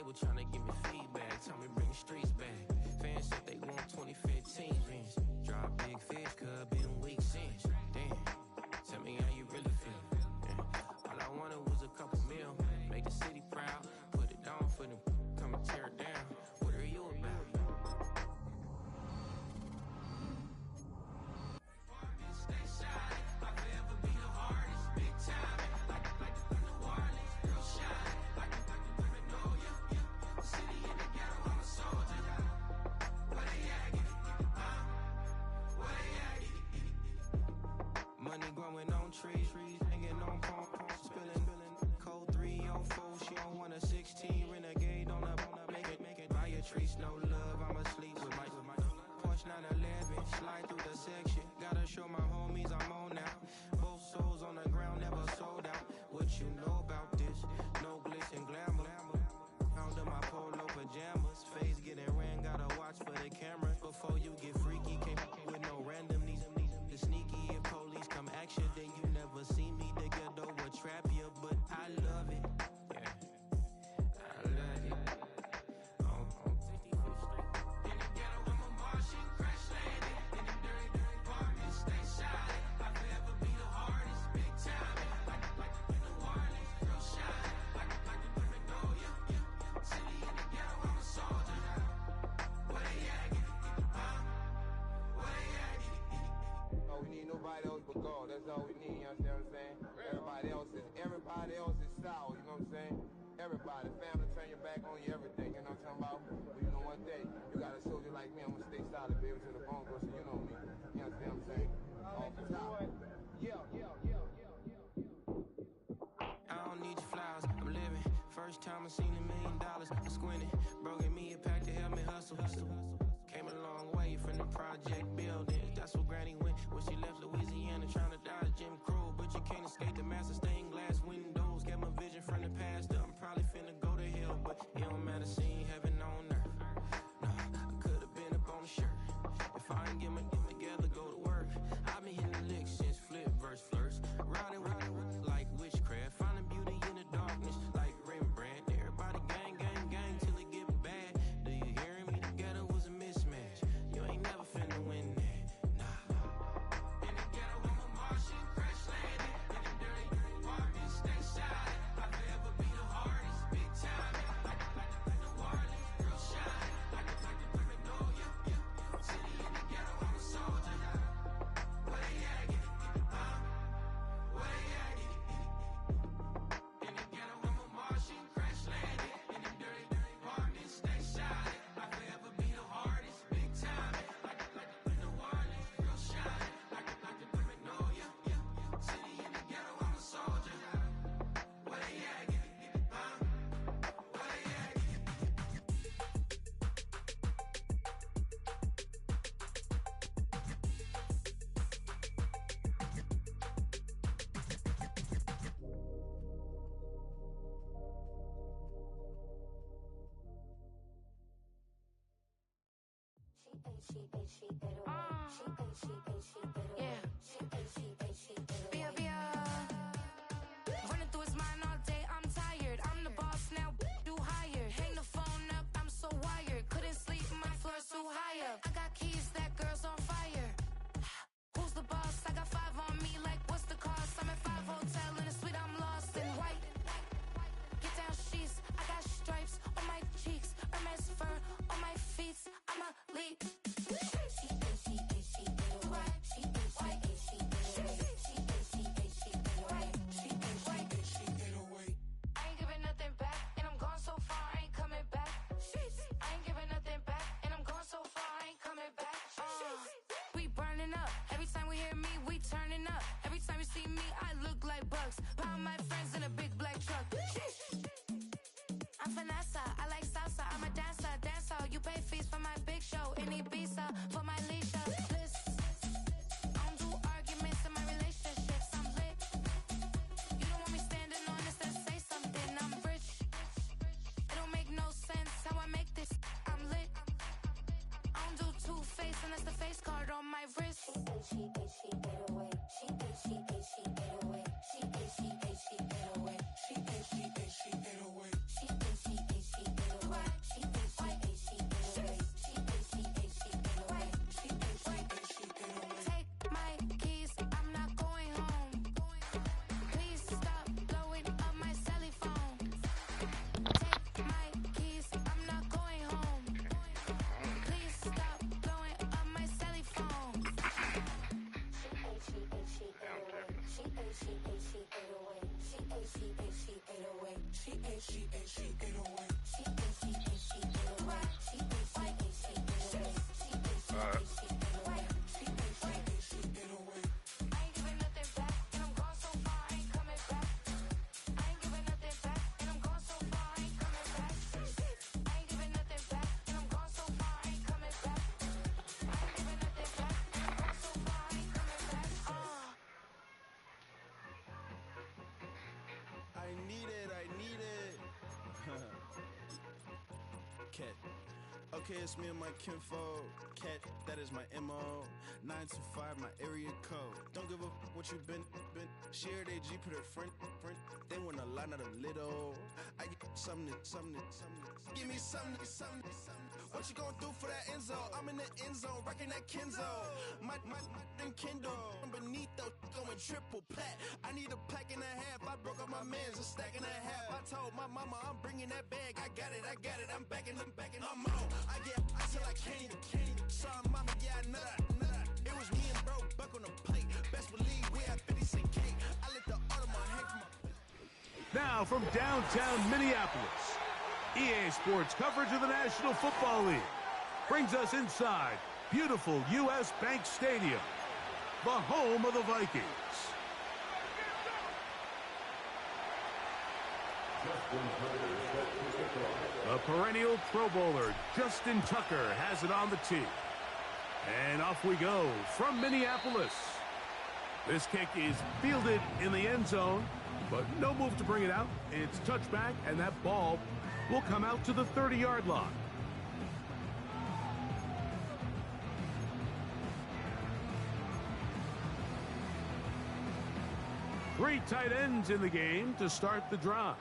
label tryna give me feedback. Tell me bring the streets back. Fans said they want 2015 Vince. Drop big fish, cuz been weeks since. Damn, tell me how you really feel. Yeah. All I wanted was a couple mil. Make the city proud. Put it down for them. Come and tear it down. What are you about? Stay shine. I'll forever be the hardest. Big time. Like New Orleans. Real shine. Like women know you. City in the ghetto, I'm a soldier. Where they at? Where they at? Money growing on trees, hanging on palm, spilling. Code 304, she don't want a 16. Renegade on up, make it. Buy your trees, no love, I'm asleep with my Porsche 911, slide through the section. Gotta show my homies I'm on now. Both souls on the ground, never sold out. What you know about this? No glitz and glamour. Under my polo pajamas, face getting ran, gotta watch for the cameras. Before you get freaky, can't with no random needs. The sneaky, if police come action, then you never see me. The ghetto will trap you, but I love it. Yeah, I love it. On 55th Street. In the ghetto, I'm a Martian, crash landing. In the dirty apartment, stay shine. I'll forever be the hardest, big time. Like New Orleans, real shine. Like women know you. City in the ghetto, I'm a soldier. Where they at? Where they at? Oh, we need nobody else but God. That's all we need, you understand what I'm saying? Everybody else is sour, you know what I'm saying? Everybody, family turn your back on you, everything, you know what I'm talking about? But you know one thing, you got a soldier like me, I'm gonna stay solid, baby, to the bone, so you know me. You understand what I'm saying? Off the top. I don't need your flowers, I'm living. First time I seen $1 million, I squinted. Broke me a pack to help me hustle. Came a long way from the project buildings. That's where Granny went when she left Louisiana, trying to dodge Jim Crow. But you can't escape the master stained glass windows. Get my vision from the past. I'm probably finna go to hell, but it don't matter. Seeing heaven on earth. No, I could have been up on the shirt. If I ain't get my together, go to work. I've been hitting the licks since flip verse first. Riding like witchcraft, finding beauty in the darkness like Rembrandt. Everybody gang, gang, gang till it get bad. Do you hear me? The ghetto was a mismatch. You ain't never finna win that. Nah. In the ghetto, I'm a Martian, crash landing. In the dirty apartment, stay shine. I'll forever be the hardest, big time. Like New Orleans, real shine. Like women know you. City in the ghetto, I'm a soldier. Where they at? Where they at? In the ghetto, I'm a Martian, crash landing. In the dirty apartment, stay shine. I'll forever be the hardest, big time. Like New Orleans, real shine. Like women know you. City in the ghetto, I'm a soldier. Where they at? Where they at? Running through his mind all day, I'm tired. I'm the boss now, do higher. Hang the phone up, I'm so wired. Couldn't sleep, my floor's too high up. I got keys, that girl's on fire. Who's the boss? I got 5 on me, like what's the cost? I'm at 5 hotel in a suite, I'm lost in white. Get down sheets, I got stripes on my cheeks. Hermes fur on my feet, I'm a lead. I ain't giving nothing back, and I'm gone so far, I ain't coming back. I ain't giving nothing back, and I'm gone so far, I ain't coming back. We burning up, every time we hear me, we turning up. Every time you see me, I look like bugs. Pound my friends in a big black truck. I'm Vanessa, I like salsa, I'm a dancer. You pay fees for my big show in Ibiza, for my leisure. I don't do arguments in my relationships, I'm lit. You don't want me standing on this, then say something, I'm rich. It don't make no sense how I make this, I'm lit. I don't do two-face unless the face card on my wrist. She get away. She get away. She get away. Okay, it's me and my kinfolk. Cat, that is my MO. 925, my area code. Don't give a what you been. Shared AG, put it front. They want a lot, not a little. I get something. Give me something. What you gonna do for that Enzo? I'm in the end zone, rocking that Kenzo. My Kindle. I'm beneath though, going triple plat. I need a pack and a half. I broke up my man's a stack and a half. I told my mama I'm bringing that bag. I got it. I'm backing. I'm on. I till I can't. Sorry, mama, yeah, I know that. It was me and bro, buck on the plate. Best believe we had 50 cent cake. I let the Audemars hang from my plate. Now from downtown Minneapolis, EA Sports coverage of the National Football League brings us inside beautiful U.S. Bank Stadium, the home of the Vikings. The perennial Pro Bowler, Justin Tucker, has it on the tee. And off we go from Minneapolis. This kick is fielded in the end zone, but no move to bring it out. It's touchback, and that ball will come out to the 30-yard line. Three tight ends in the game to start the drive.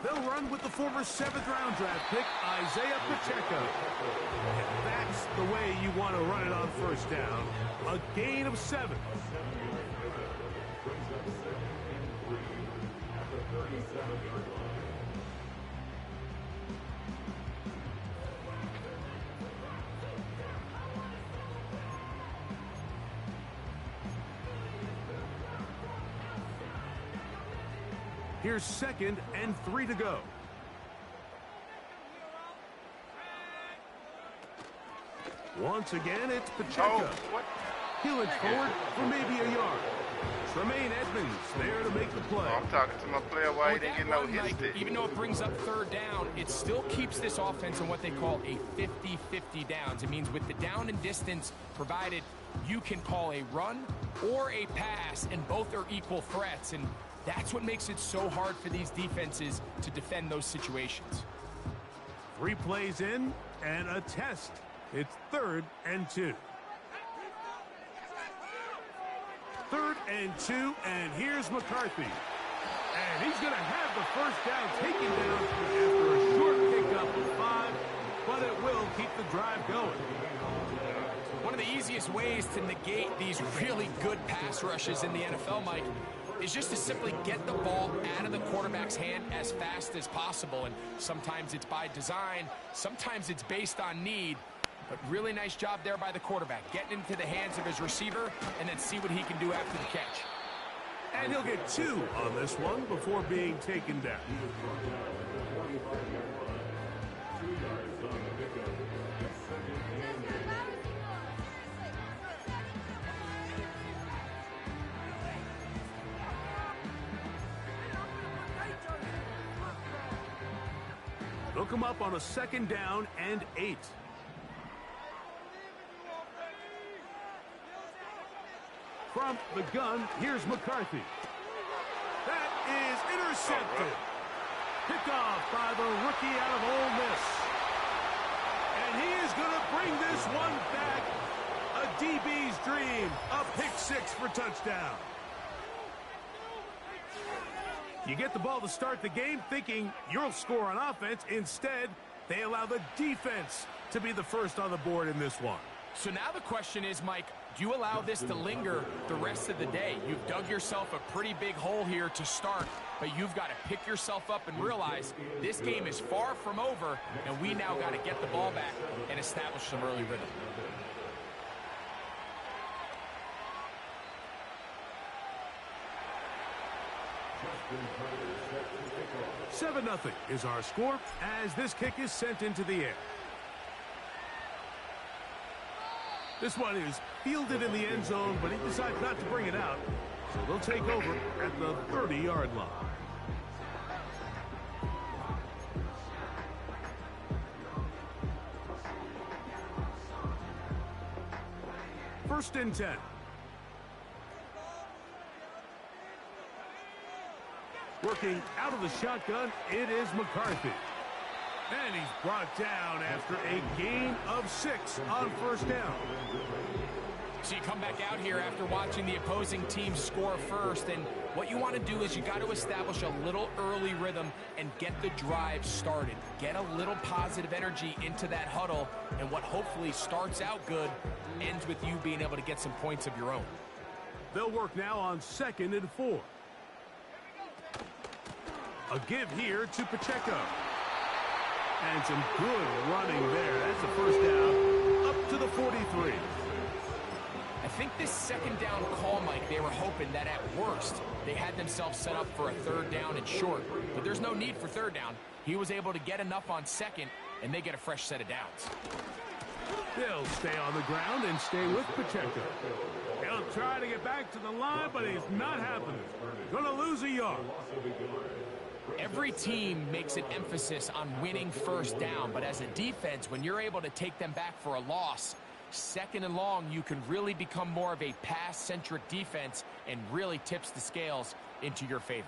They'll run with the former 7th-round draft pick, Isaiah Pacheco. And that's the way you want to run it on first down. A gain of 7. Here's 2nd and 3 to go. Once again, it's Pacheco. He'll inch forward for maybe a yard. Tremaine Edmonds there to make the play. I'm talking to my player why he didn't get no hits. Even though it brings up 3rd down, it still keeps this offense in what they call a 50-50 downs. It means with the down and distance provided, you can call a run or a pass, and both are equal threats. And that's what makes it so hard for these defenses to defend those situations. 3 plays in and a test. It's 3rd and 2. 3rd and 2, and here's McCarthy. And he's going to have the first down taken down after a short pickup of 5, but it will keep the drive going. One of the easiest ways to negate these really good pass rushes in the NFL, Mike, is just to simply get the ball out of the quarterback's hand as fast as possible. And sometimes it's by design, sometimes it's based on need. But really nice job there by the quarterback, getting into the hands of his receiver and then see what he can do after the catch. And he'll get 2 on this one before being taken down. They'll come up on a 2nd down and 8. From the gun, here's McCarthy. That is intercepted. Picked off by the rookie out of Ole Miss. And he is going to bring this one back. A DB's dream. A pick 6 for touchdown. You get the ball to start the game thinking you'll score on offense. Instead, they allow the defense to be the first on the board in this one. So now the question is, Mike, do you allow this to linger the rest of the day? You've dug yourself a pretty big hole here to start, but you've got to pick yourself up and realize this game is far from over, and we now got to get the ball back and establish some early rhythm. 7-0 is our score as this kick is sent into the air. This one is fielded in the end zone, but he decides not to bring it out. So they'll take over at the 30-yard line. First and 10. Working out of the shotgun, it is McCarthy. And he's brought down after a gain of 6 on first down. So you come back out here after watching the opposing team score first, and what you want to do is you got to establish a little early rhythm and get the drive started. Get a little positive energy into that huddle, and what hopefully starts out good ends with you being able to get some points of your own. They'll work now on 2nd and 4. A give here to Pacheco. And some good running there. That's a first down up to the 43. I think this second down call, Mike, they were hoping that at worst they had themselves set up for a third down and short. But there's no need for third down. He was able to get enough on second, and they get a fresh set of downs. They'll stay on the ground and stay with Pacheco. He'll try to get back to the line, but he's not happening. Gonna lose a yard. Every team makes an emphasis on winning first down, but as a defense, when you're able to take them back for a loss, 2nd and long, you can really become more of a pass-centric defense and really tips the scales into your favor.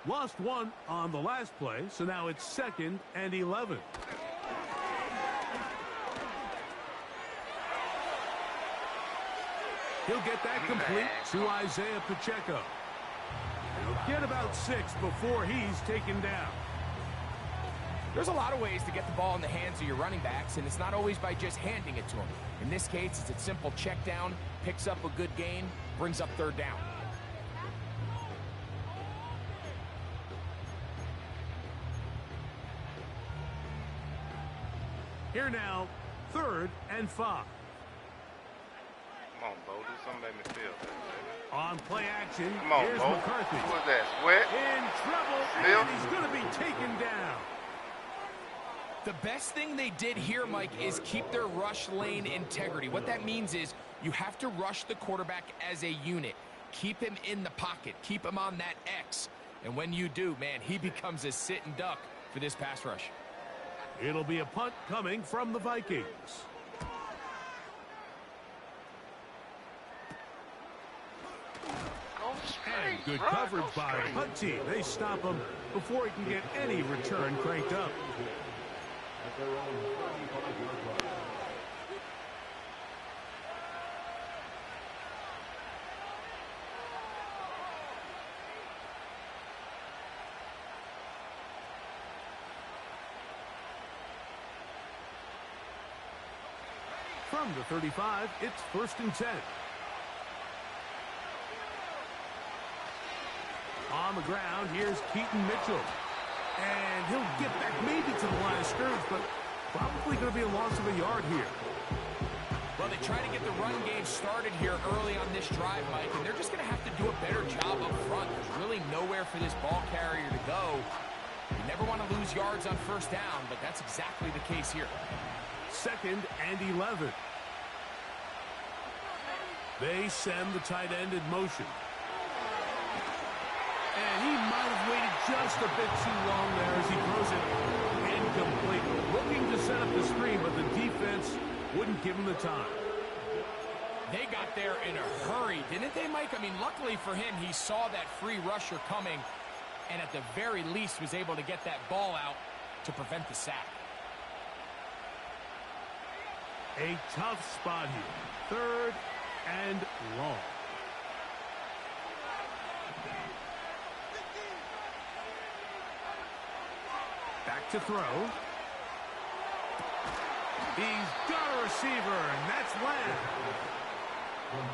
Lost 1 on the last play, so now it's 2nd and 11. He'll get that complete to Isaiah Pacheco. He'll get about 6 before he's taken down. There's a lot of ways to get the ball in the hands of your running backs, and it's not always by just handing it to them. In this case, it's a simple check down, picks up a good gain, brings up third down. Here now, 3rd and 5. Come on, Bo. Do something to make me feel better. On play action, Come on, here's Bo. McCarthy. Who was that? Sweat? In trouble, Bill? and he's going to be taken down. The best thing they did here, Mike, is keep their rush lane integrity. What that means is you have to rush the quarterback as a unit. Keep him in the pocket. Keep him on that X. And when you do, man, he becomes a sit and duck for this pass rush. It'll be a punt coming from the Vikings. And good coverage by the punt team. They stop him before he can get any return cranked up. From the 35, it's 1st and 10. On the ground, here's Keaton Mitchell. And he'll get back maybe to the line of scrimmage, but probably going to be a loss of a yard here. Well, they try to get the run game started here early on this drive, Mike, and they're just going to have to do a better job up front. There's really nowhere for this ball carrier to go. You never want to lose yards on first down, but that's exactly the case here. 2nd and 11. They send the tight end in motion. And he might have waited just a bit too long there as he throws it incomplete. Looking to set up the screen, but the defense wouldn't give him the time. They got there in a hurry, didn't they, Mike? I mean, luckily for him, he saw that free rusher coming and at the very least was able to get that ball out to prevent the sack. A tough spot here. 3rd and long. Back to throw. He's got a receiver, and that's Lamb.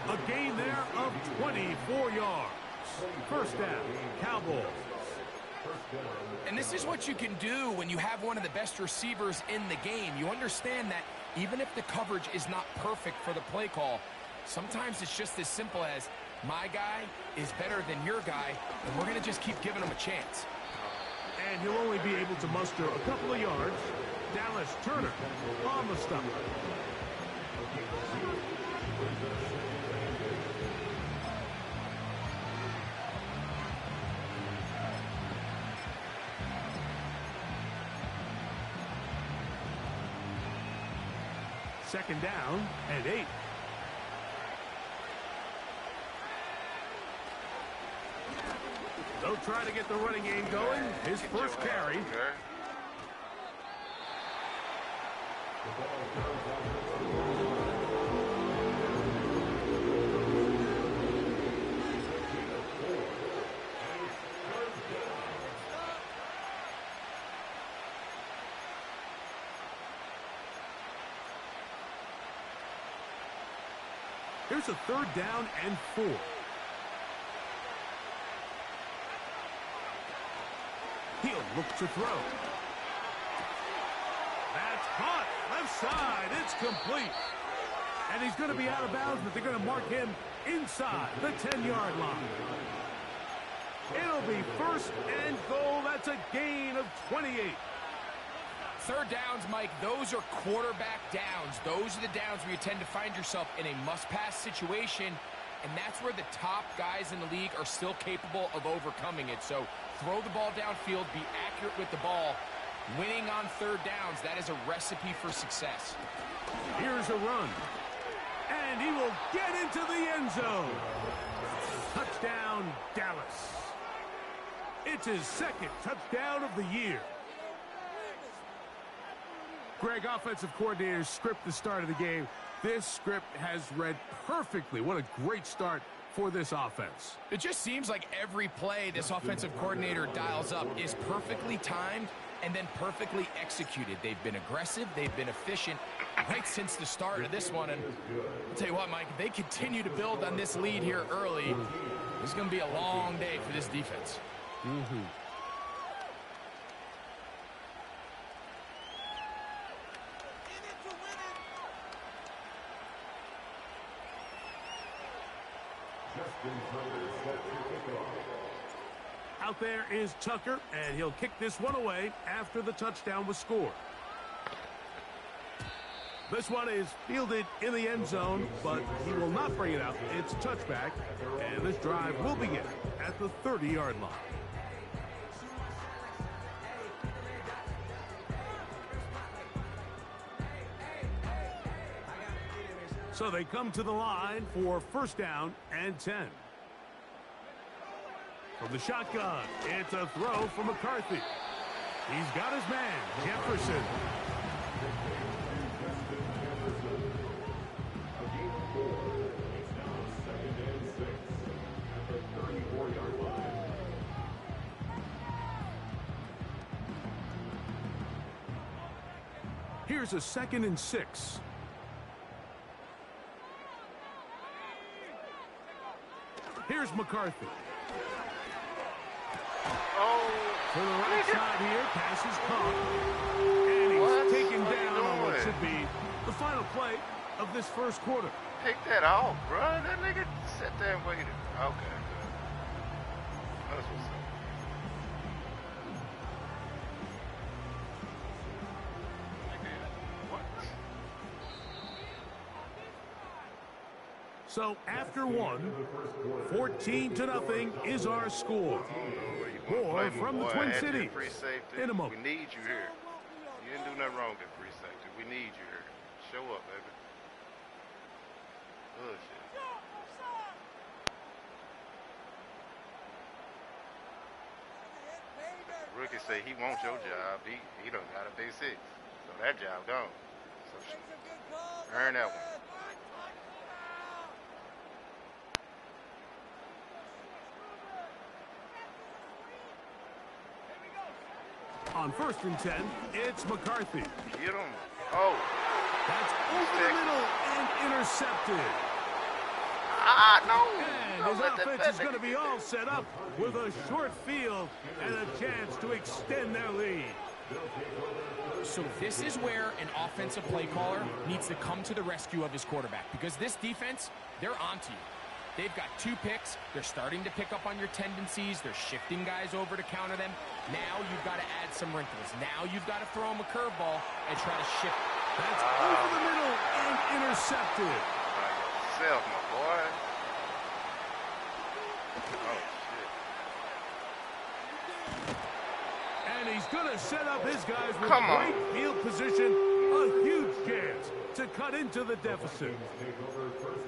A gain there of 24 yards. First down, Cowboys. And this is what you can do when you have one of the best receivers in the game. You understand that even if the coverage is not perfect for the play call, sometimes it's just as simple as my guy is better than your guy, and we're going to just keep giving him a chance. And he'll only be able to muster a couple of yards. Dallas Turner on the stop. Second down and 8. They'll try to get the running game going. His first carry. Here's a third down and 4. He'll look to throw. That's caught. Left side. It's complete. And he's going to be out of bounds, but they're going to mark him inside the 10-yard line. It'll be first and goal. That's a gain of 28. Third downs, Mike, those are quarterback downs. Those are the downs where you tend to find yourself in a must-pass situation, and that's where the top guys in the league are still capable of overcoming it. So throw the ball downfield, be accurate with the ball. Winning on third downs, that is a recipe for success. Here's a run. And he will get into the end zone. Touchdown, Dallas. It's his second touchdown of the year. Greg, offensive coordinator's script the start of the game. This script has read perfectly. What a great start for this offense. It just seems like every play this offensive coordinator dials up is perfectly timed and then perfectly executed. They've been aggressive. They've been efficient right since the start of this one. And I'll tell you what, Mike, if they continue to build on this lead here early, it's going to be a long day for this defense. Out there is Tucker, and he'll kick this one away after the touchdown was scored. This one is fielded in the end zone, but he will not bring it out. It's touchback, and this drive will begin at the 30-yard line. So they come to the line for first down and 10. From the shotgun, it's a throw from McCarthy. He's got his man, Jefferson. Here's a 2nd and 6. Here's McCarthy. To the right side here, pass is caught. And he's taken down on what should be the final play of this first quarter. Pick that off, bro. That nigga sat there and waited. Okay, good. That's what's up. So after one, 14-0 is our score. More from the Twin Cities. In a moment. We need you here. You didn't do nothing wrong at free safety. We need you here. Show up, baby. Good shit. Rookie say he wants your job. He done got a big 6. So that job gone. So earn that one. On 1st and 10, it's McCarthy. Get him. Oh. That's over the middle and intercepted. No. And his offense is going to be all set up with a short field and a chance to extend their lead. So this is where an offensive play caller needs to come to the rescue of his quarterback, because this defense, they're onto you. they've got 2 picks. They're starting to pick up on your tendencies. They're shifting guys over to counter them. Now you've got to add some wrinkles. Now you've got to throw them a curveball and try to shift. That's over the middle and intercepted. Yourself, my boy. Oh, shit. And he's going to set up his guys with Come on. great field position. A huge chance to cut into the deficit.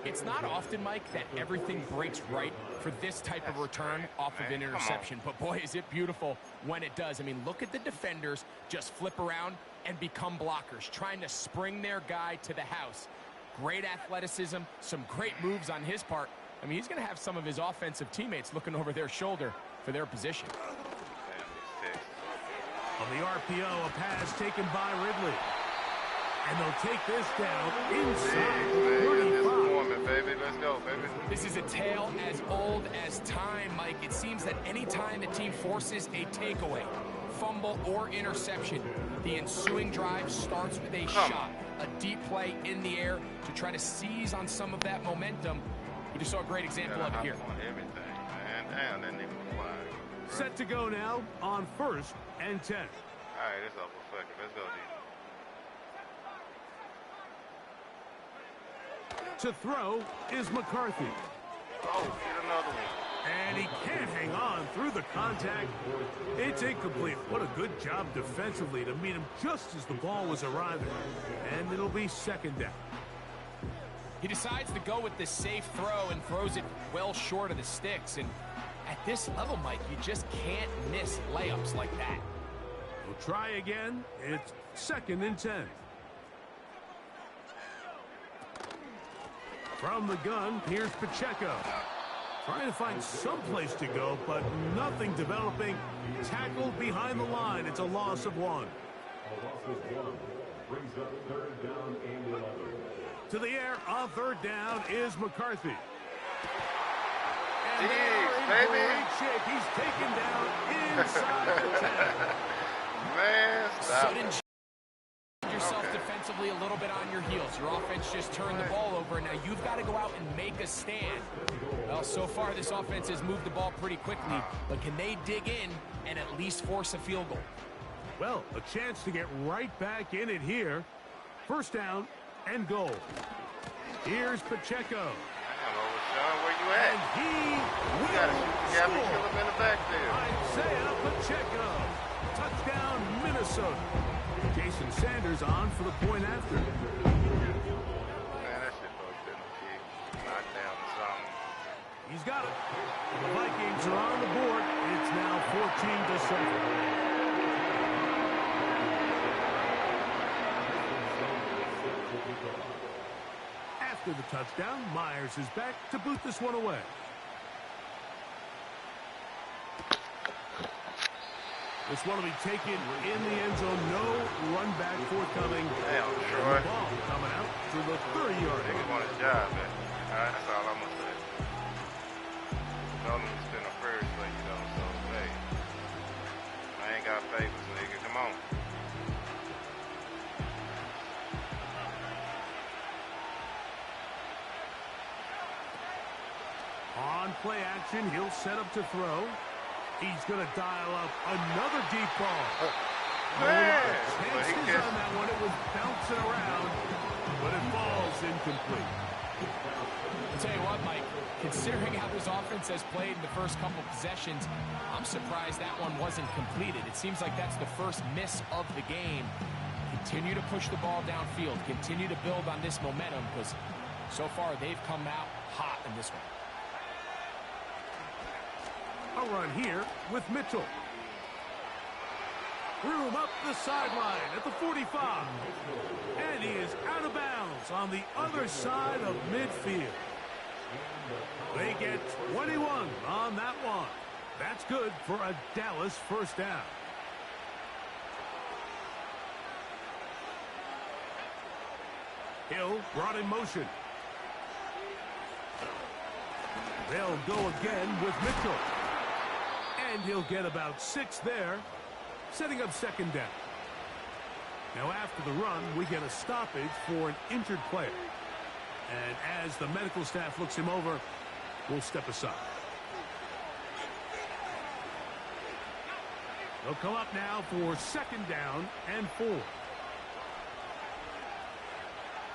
It's not often, Mike, that everything breaks right for this type of return off of an interception. But, boy, is it beautiful when it does. I mean, look at the defenders just flip around and become blockers, trying to spring their guy to the house. Great athleticism, some great moves on his part. I mean, he's going to have some of his offensive teammates looking over their shoulder for their position. On the RPO, a pass taken by Ridley. And they'll take this down inside the 35. Baby. Let's go, baby. This is a tale as old as time, Mike. It seems that any time a team forces a takeaway, fumble, or interception, the ensuing drive starts with a shot, a deep play in the air to try to seize on some of that momentum. We just saw a great example of it here. Everything, man. Damn, that nigga was flying. Set to go now on 1st and 10. All right, it's over. Fuck it. Let's go, D. To throw is McCarthy. Oh, get another one. And he can't hang on through the contact. It's incomplete. What a good job defensively to meet him just as the ball was arriving. And it'll be 2nd down. He decides to go with the safe throw and throws it well short of the sticks. And at this level, Mike, you just can't miss layups like that. We'll try again. It's 2nd and 10. From the gun, here's Pacheco. Trying to find some place to go, but nothing developing. Tackled behind the line. It's a loss of 1. To the air on 3rd down is McCarthy. And they are in great shape. He's taken down inside the 10. Man, stop. Sudden yourself defensively a little bit on your heels. Your offense just turned the ball over, and now you've got to go out and make a stand. Well, so far this offense has moved the ball pretty quickly, but can they dig in and at least force a field goal? Well, a chance to get right back in it here. 1st down and goal. Here's Pacheco. Hello, Sean, where you at? And he You will gotta shoot the gap and kill score. him in the backfield. Isaiah Pacheco. Touchdown, Minnesota. Jason Sanders on for the point after. Man, that shit supposed to be knocked down or something. He's got it. The Vikings are on the board. It's now 14-7. After the touchdown, Myers is back to boot this one away. This one will be taken in the end zone. No run back forthcoming. Damn, And sure. the ball coming out to the 30-yard line. Niggas want his job, man. All right, that's all I'm gonna say. Don't need to spend a first, but you know, so hey, I ain't got favors, nigga. Come on. On play action, he'll set up to throw. He's going to dial up another deep ball. Man, Chances on that one. It was bouncing around, but it falls incomplete. I'll tell you what, Mike, considering how this offense has played in the first couple possessions, I'm surprised that one wasn't completed. It seems like that's the first miss of the game. Continue to push the ball downfield. Continue to build on this momentum because so far they've come out hot in this one. A run here with Mitchell. Room up the sideline at the 45. And he is out of bounds on the other side of midfield. They get 21 on that one. That's good for a Dallas 1st down. Hill brought in motion. They'll go again with Mitchell. And he'll get about 6 there, setting up 2nd down. Now after the run, we get a stoppage for an injured player. And as the medical staff looks him over, will step aside. They'll come up now for 2nd down and 4.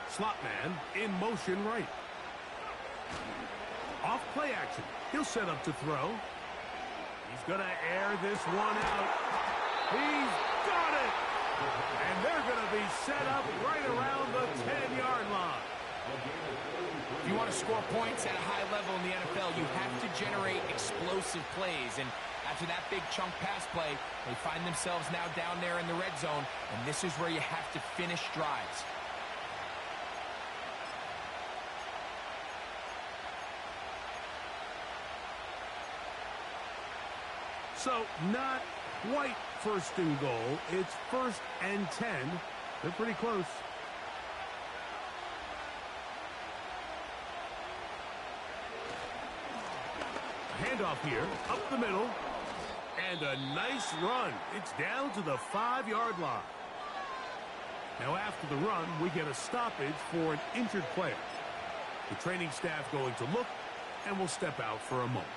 Slot man in motion right. Off play action. He'll set up to throw. He's going to air this one out. He's got it! And they're going to be set up right around the 10-yard line. If you want to score points at a high level in the NFL, you have to generate explosive plays. And after that big chunk pass play, they find themselves now down there in the red zone. And this is where you have to finish drives. So, not quite 1st and goal. It's 1st and 10. They're pretty close. Handoff here, up the middle. And a nice run. It's down to the 5-yard line. Now, after the run, we get a stoppage for an injured player. The training staff going to look, and will step out for a moment.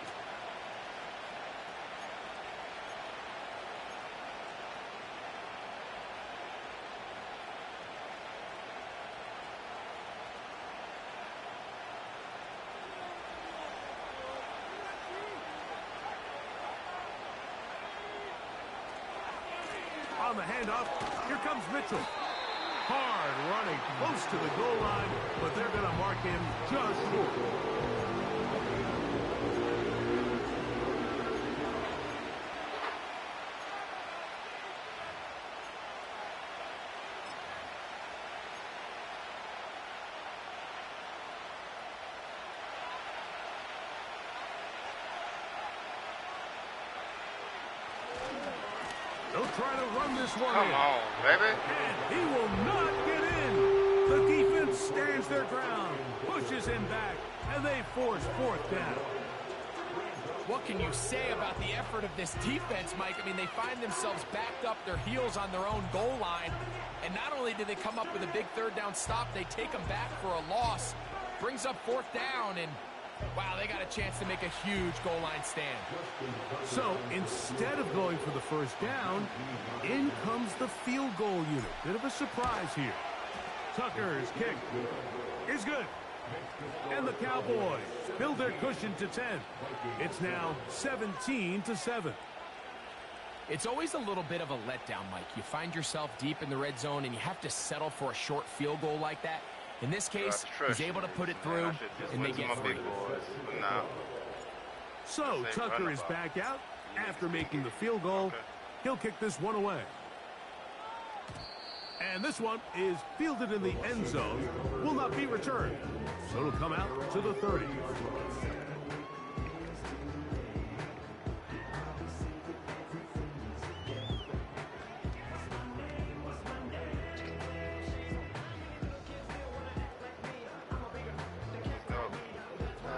On the handoff, here comes Mitchell. Hard running, close to the goal line, but they're going to mark him just short. They'll try to run this one in. Come on, baby. And he will not get in. The defense stands their ground, pushes him back, and they force 4th down. What can you say about the effort of this defense, Mike? I mean, they find themselves backed up their heels on their own goal line. And not only do they come up with a big 3rd down stop, they take them back for a loss. Brings up 4th down, and wow, they got a chance to make a huge goal line stand. So instead of going for the 1st down, in comes the field goal unit. Bit of a surprise here. Tucker's kick is good. And the Cowboys build their cushion to 10. It's now 17-7. It's always a little bit of a letdown, Mike. You find yourself deep in the red zone, and you have to settle for a short field goal like that. In this case, he's able to put it through, and they get free. So Tucker is back out after making the field goal. He'll kick this one away. And this one is fielded in the end zone. Will not be returned. So it'll come out to the 30.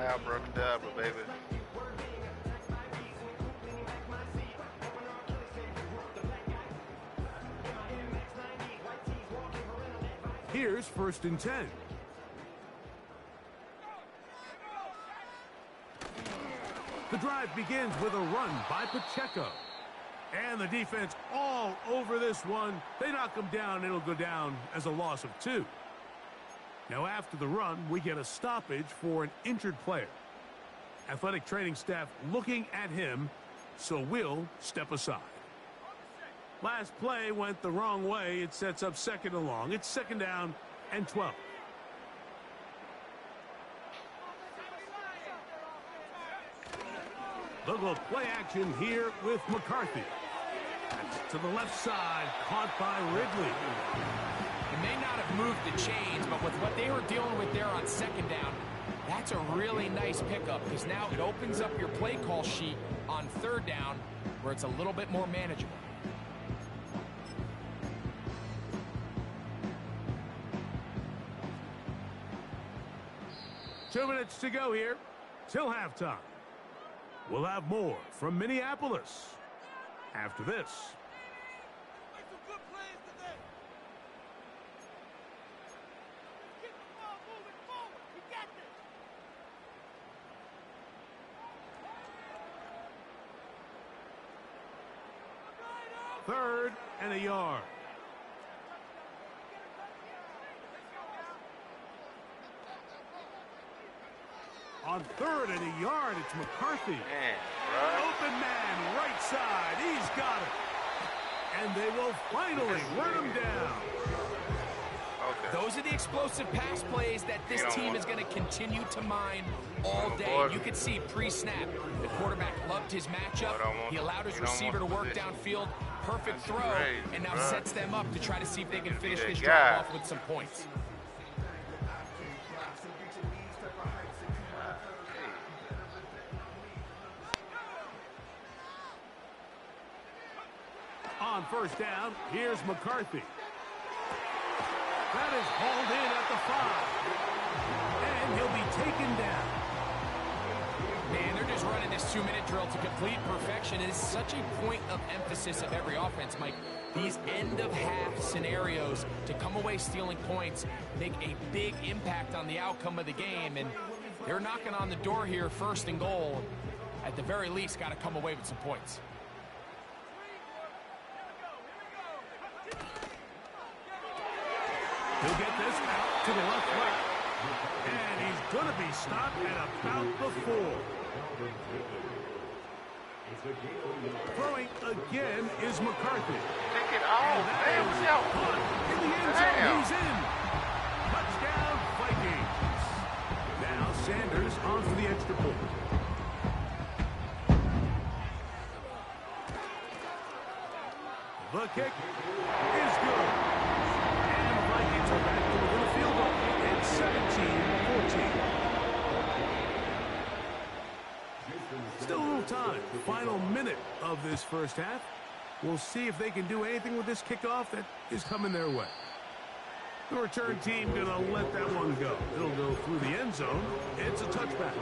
Abracadabra, baby. Here's 1st and 10. The drive begins with a run by Pacheco. And the defense all over this one. They knock him down. It'll go down as a loss of 2. Now, after the run, we get a stoppage for an injured player. Athletic training staff looking at him, so we'll step aside. Last play went the wrong way. It sets up 2nd and long. It's 2nd down and 12. They'll go play action here with McCarthy. To the left side, caught by Ridley. He may not have moved the chains, but with what they were dealing with there on 2nd down, that's a really nice pickup because now it opens up your play call sheet on 3rd down where it's a little bit more manageable. Two minutes to go here till halftime. We'll have more from Minneapolis after this. 3rd and a yard. On 3rd and a yard, it's McCarthy. Open man, right side. He's got it. And they will finally run him down. Those are the explosive pass plays that this team is going to continue to mine all day. You could see pre-snap, the quarterback loved his matchup. He allowed his receiver to work downfield. Perfect throw, and now sets them up to try to see if they can finish this drive off with some points. On 1st down, here's McCarthy. That is hauled in at the 5. And he'll be taken down. Man, they're just running this 2-minute drill to complete perfection. It is such a point of emphasis of every offense, Mike. These end-of-half scenarios to come away stealing points make a big impact on the outcome of the game. And they're knocking on the door here, 1st and goal. At the very least, got to come away with some points. He'll get this out to the left wing. And he's going to be stopped at about the 4. Throwing again is McCarthy. Take it off. Damn, In the end zone, he's in. Touchdown, Vikings. Now Sanders on for the extra point. The kick is good. And the Vikings are back to within a field goal. It's 17-14. Still a little time. Final minute of this 1st half. We'll see if they can do anything with this kickoff that is coming their way. The return team going to let that one go. It'll go through the end zone. It's a touchback.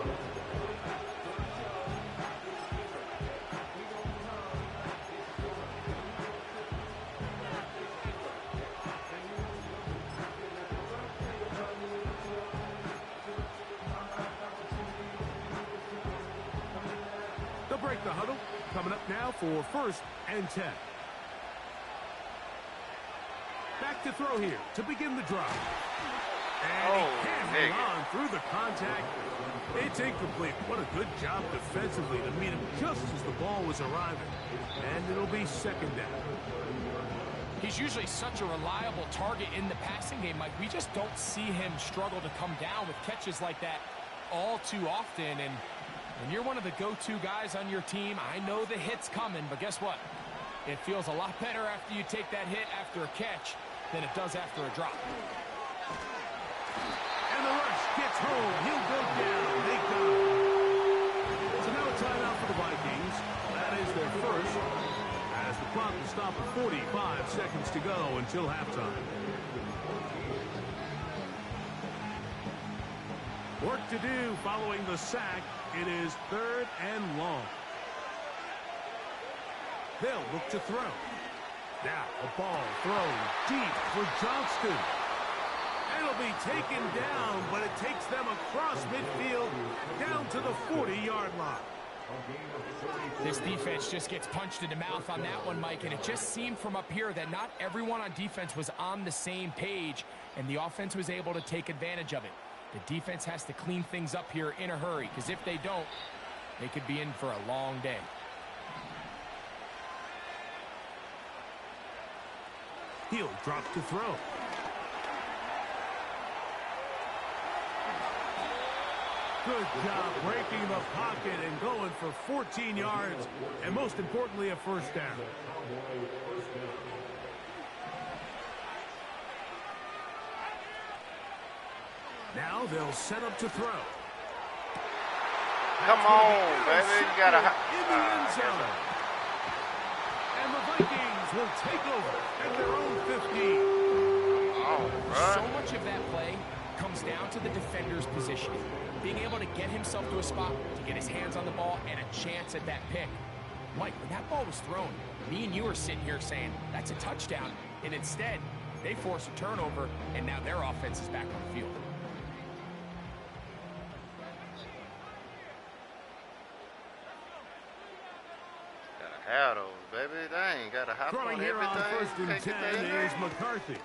They'll break the huddle. Coming up now for 1st and 10. Back to throw here to begin the drive. And he can't hang on through the contact. It's incomplete. What a good job defensively to meet him just as the ball was arriving. And it'll be 2nd down. He's usually such a reliable target in the passing game, Mike. We just don't see him struggle to come down with catches like that all too often. And when you're one of the go-to guys on your team, I know the hit's coming, but guess what? It feels a lot better after you take that hit after a catch than it does after a drop. And the rush gets home. He'll go down. They got him. So now a timeout for the Vikings. That is their 1st. As the clock will stop at 45 seconds to go until halftime. Work to do following the sack. It is 3rd and long. They'll look to throw. Now a ball thrown deep for Johnston. It'll be taken down, but it takes them across midfield down to the 40-yard line. This defense just gets punched in the mouth on that one, Mike, and it just seemed from up here that not everyone on defense was on the same page, and the offense was able to take advantage of it. The defense has to clean things up here in a hurry, because if they don't, they could be in for a long day. He'll drop to throw. Good job breaking the pocket and going for 14 yards, and most importantly, a 1st down. Now they'll set up to throw. Come on, baby. You got to... In the end zone. And the Vikings will take over at their own 15. So much of that play comes down to the defender's positioning. Being able to get himself to a spot, to get his hands on the ball, and a chance at that pick. Mike, when that ball was thrown, me and you are sitting here saying, that's a touchdown. And instead, they force a turnover, and now their offense is back on the field. Gotta have those, baby. They ain't gotta have Throwing here on 1st and 10 is McCarthy.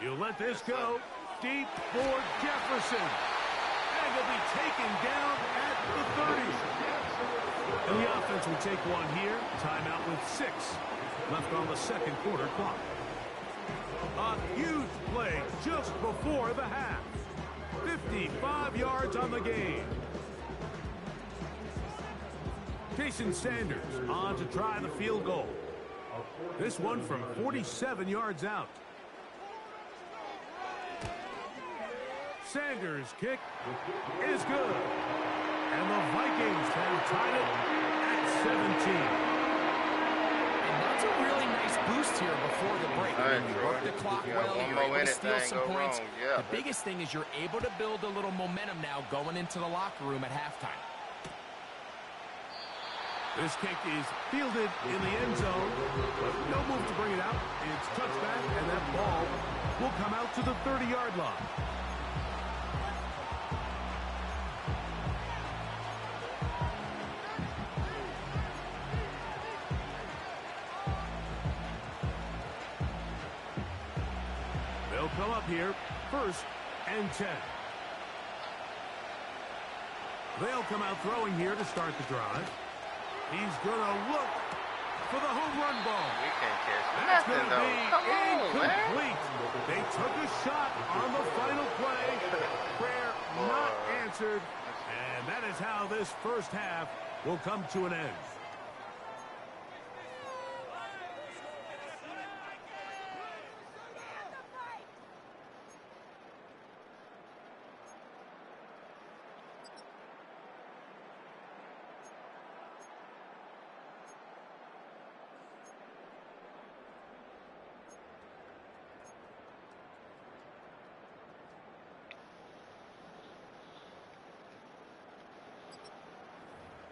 He'll let this go. Deep for Jefferson. And he'll be taken down at the 30. And the offense will take one here. Timeout with 6 left on the second quarter clock. A huge play just before the half. 55 yards on the game. Jason Sanders on to try the field goal. This one from 47 yards out. Sanders' kick is good. And the Vikings have tied it at 17. And that's a really nice boost here before the break. You work the clock well, you're able to steal some points. The biggest thing is you're able to build a little momentum now going into the locker room at halftime. This kick is fielded in the end zone, but no move to bring it out. It's touchback, and that ball will come out to the 30-yard line. They'll come up here, 1st and 10. They'll come out throwing here to start the drive. He's going to look for the home run ball. We can't catch That's nothing, going to be though. incomplete. They took a shot on the final play. Prayer not answered. And that is how this first half will come to an end.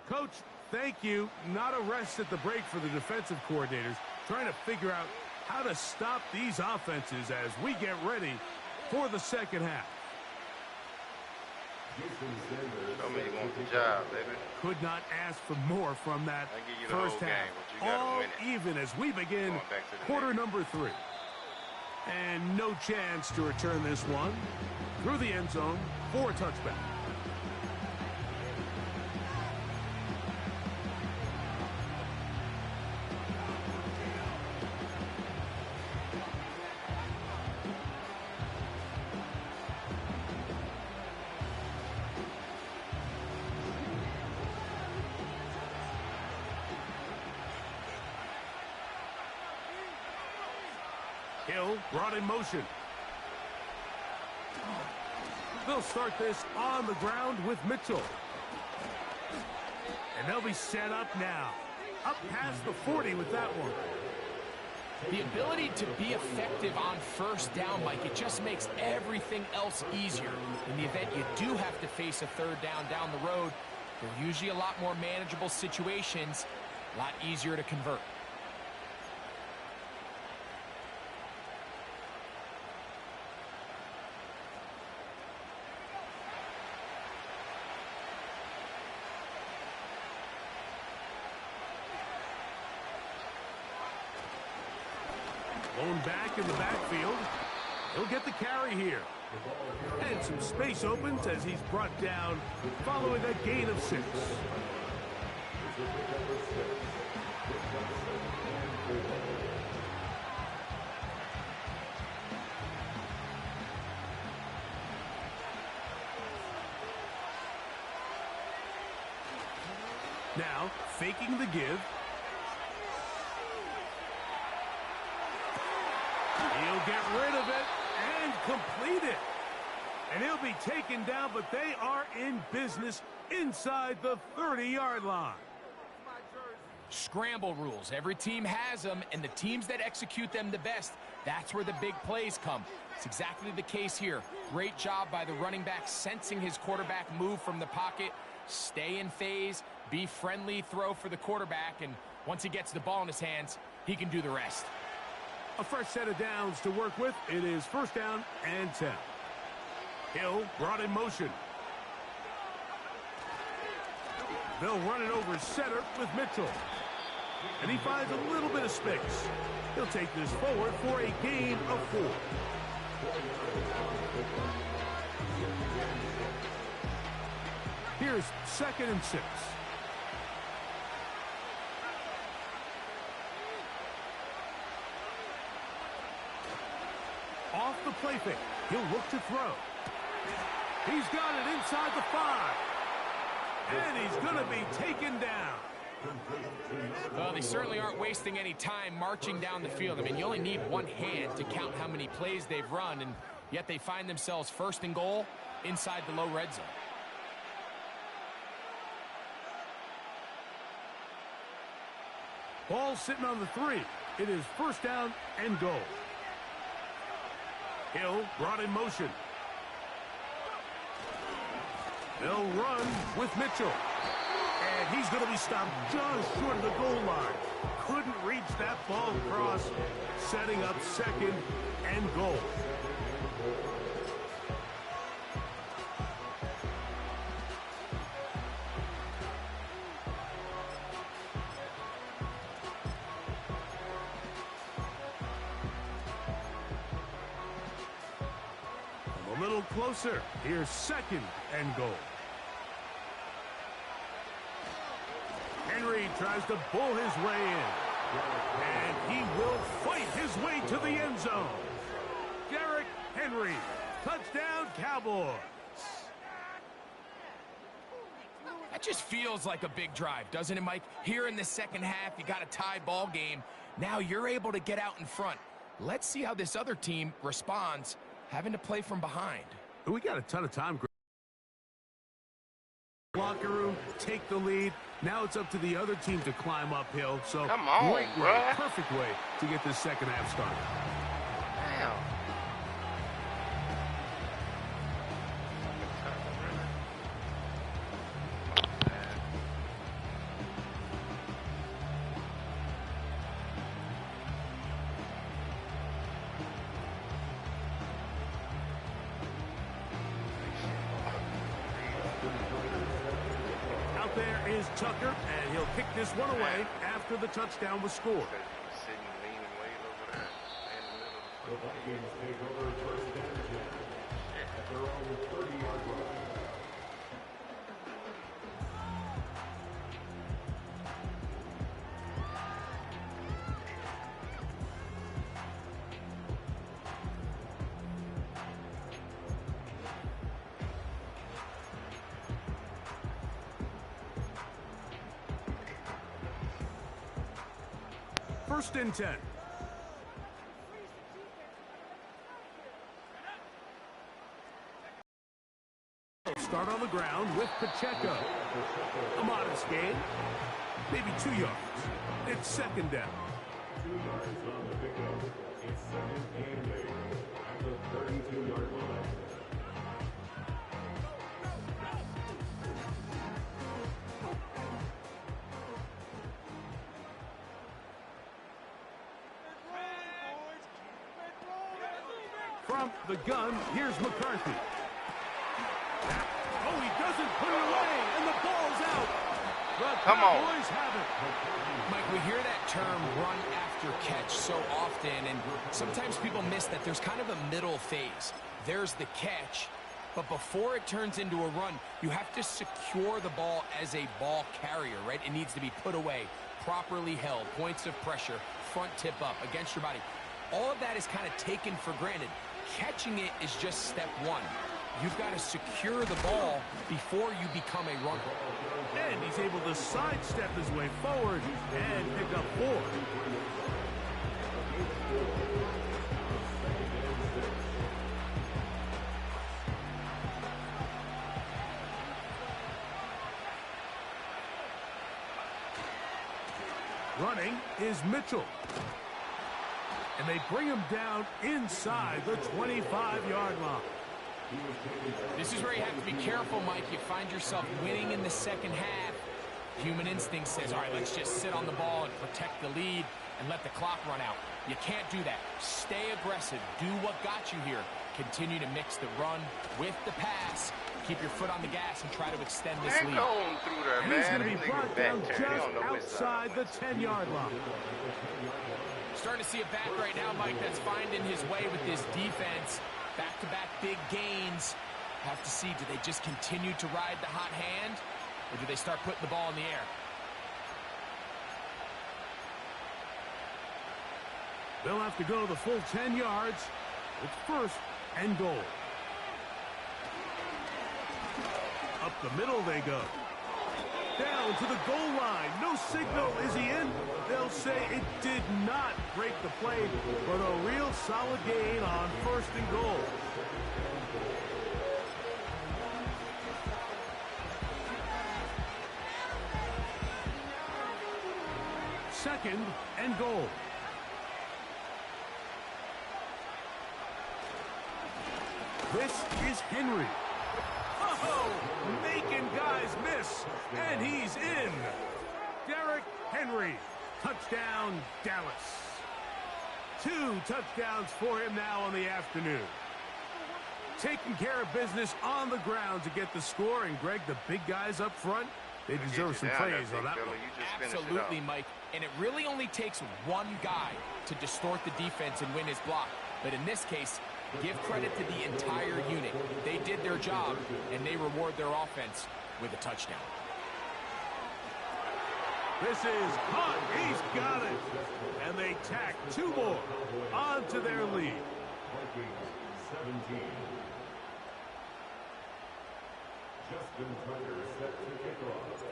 Coach, thank you. Not a rest at the break for the defensive coordinators, trying to figure out how to stop these offenses as we get ready for the second half. Show me you want the job, baby. Could not ask for more from that I give you the first whole half. game, but you gotta All win it. even as we begin Going back to the quarter next. number 3. And no chance to return this one through the end zone for a touchback. Hill brought in motion. They'll start this on the ground with Mitchell. And they'll be set up now. Up past the 40 with that one. The ability to be effective on first down, Mike, it just makes everything else easier. In the event you do have to face a third down the road, they're usually a lot more manageable situations, a lot easier to convert. Blown back in the backfield. He'll get the carry here. And some space opens as he's brought down following a gain of 6. Now, faking the give. He'll get rid of it and complete it. And he'll be taken down, but they are in business inside the 30-yard line. Scramble rules. Every team has them, and the teams that execute them the best, that's where the big plays come. It's exactly the case here. Great job by the running back sensing his quarterback move from the pocket, stay in phase, be friendly, throw for the quarterback, and once he gets the ball in his hands, he can do the rest. A fresh set of downs to work with. It is 1st down and 10. Hill brought in motion. They'll run it over center with Mitchell. And he finds a little bit of space. He'll take this forward for a gain of 4. Here's 2nd and 6. Off the play fake. He'll look to throw. He's got it inside the 5. And he's going to be taken down. Well, they certainly aren't wasting any time marching down the field. I mean, you only need one hand to count how many plays they've run, and yet they find themselves 1st and goal inside the low red zone. Ball sitting on the 3. It is 1st down and goal. Hill brought in motion. They'll run with Mitchell. And he's going to be stopped just short of the goal line. Couldn't reach that ball across, setting up 2nd and goal. A little closer. Here's 2nd and goal. Henry tries to bull his way in. And he will fight his way to the end zone. Derrick Henry. Touchdown, Cowboys. That just feels like a big drive, doesn't it, Mike? Here in the 2nd half, you got a tie ball game. Now you're able to get out in front. Let's see how this other team responds, having to play from behind. We got a ton of time. Locker room, take the lead. Now it's up to the other team to climb uphill. So come on, great way, perfect way to get this 2nd half started. Damn. There is Tucker, and he'll kick this one away after the touchdown was scored. First and 10. Start on the ground with Pacheco. A modest gain. Maybe 2 yards. It's 2nd down. 2 yards on the pickup. It's 2nd and 8 at the 32-yard line. From the gun, here's McCarthy. Oh, he doesn't put it away, and the ball's out. The Cowboys have it. Mike, we hear that term run after catch so often, and sometimes people miss that there's kind of a middle phase. There's the catch, but before it turns into a run, you have to secure the ball as a ball carrier, right? It needs to be put away, properly held, points of pressure, front tip up against your body. All of that is kind of taken for granted. Catching it is just step 1. You've got to secure the ball before you become a runner. And he's able to sidestep his way forward and pick up 4. Running is Mitchell. And they bring him down inside the 25-yard line. This is where you have to be careful, Mike. You find yourself winning in the 2nd half. Human instinct says, all right, let's just sit on the ball and protect the lead. and let the clock run out. You can't do that. Stay aggressive. Do what got you here. Continue to mix the run with the pass. Keep your foot on the gas and try to extend this lead. Going through there, And man. he's going to be These brought niggas down back just there. They don't know which side. outside the 10-yard line. Starting to see a back right now, Mike, that's finding his way with this defense. Back-to-back big gains. Have to see, do they just continue to ride the hot hand, or do they start putting the ball in the air? They'll have to go the full 10 yards. It's first and goal. Up the middle they go. Down to the goal line. No signal. Is he in? They'll say it did not break the play, but a real solid gain on first and goal. Second and goal. This is Henry. Oh, making guys miss, and he's in. Derrick Henry, touchdown Dallas. 2 touchdowns for him now on the afternoon. Taking care of business on the ground to get the score, and Greg, the big guys up front, they deserve some praise on that one. Absolutely, Mike. And it really only takes one guy to distort the defense and win his block. But in this case, give credit to the entire unit. They did their job, and they reward their offense with a touchdown. This is hot. He's got it. And they tack 2 more onto their lead. 17. Justin Tucker set to kick off.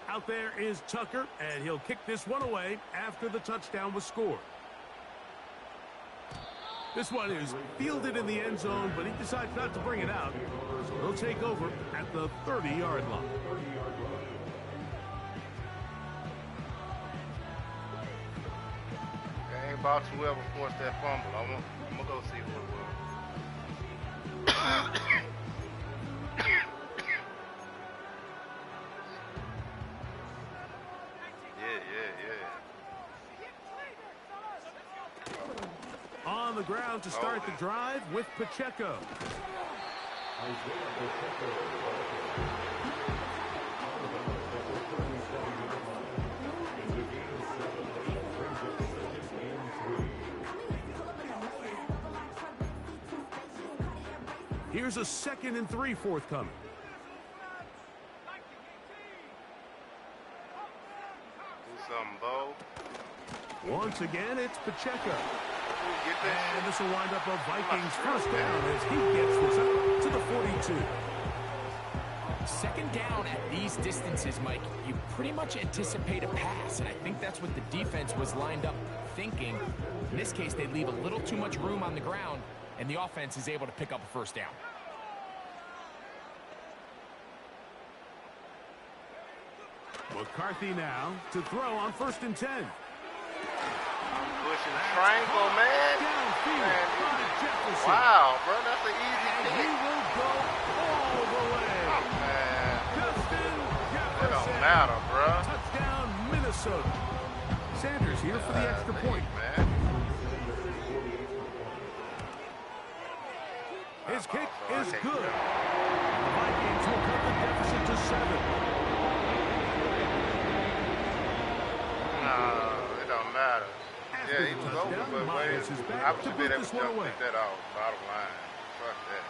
Out there is Tucker, and he'll kick this one away after the touchdown was scored. This one is fielded in the end zone, but he decides not to bring it out. So he'll take over at the 30-yard line. Ain't about whoever forced that fumble. I'm gonna go see who it was. On the ground to start the drive with Pacheco. Here's a 2nd and 3 forthcoming. Do something, Bo. Once again, it's Pacheco. Get that And this will wind up a Vikings first down as he gets this up to the 42. Second down at these distances, Mike, you pretty much anticipate a pass, and I think that's what the defense was lined up thinking. In this case, they leave a little too much room on the ground, and the offense is able to pick up a first down. McCarthy now to throw on 1st and 10. pushing triangle, man. Downfield by Jefferson. Wow, bro, that's an easy And kick. he will go all the way. Oh, man. Justin It Jefferson. don't matter, bro. Touchdown, Minnesota. Sanders here for the extra point. Man. His kick So I is take good. that. The Vikings will cut the deficit to 7. No, it don't matter. After Yeah, he the was touchdown, over, but Myers wait, is back I to should put be able this to one jump away. that out. Bottom line. Fuck that.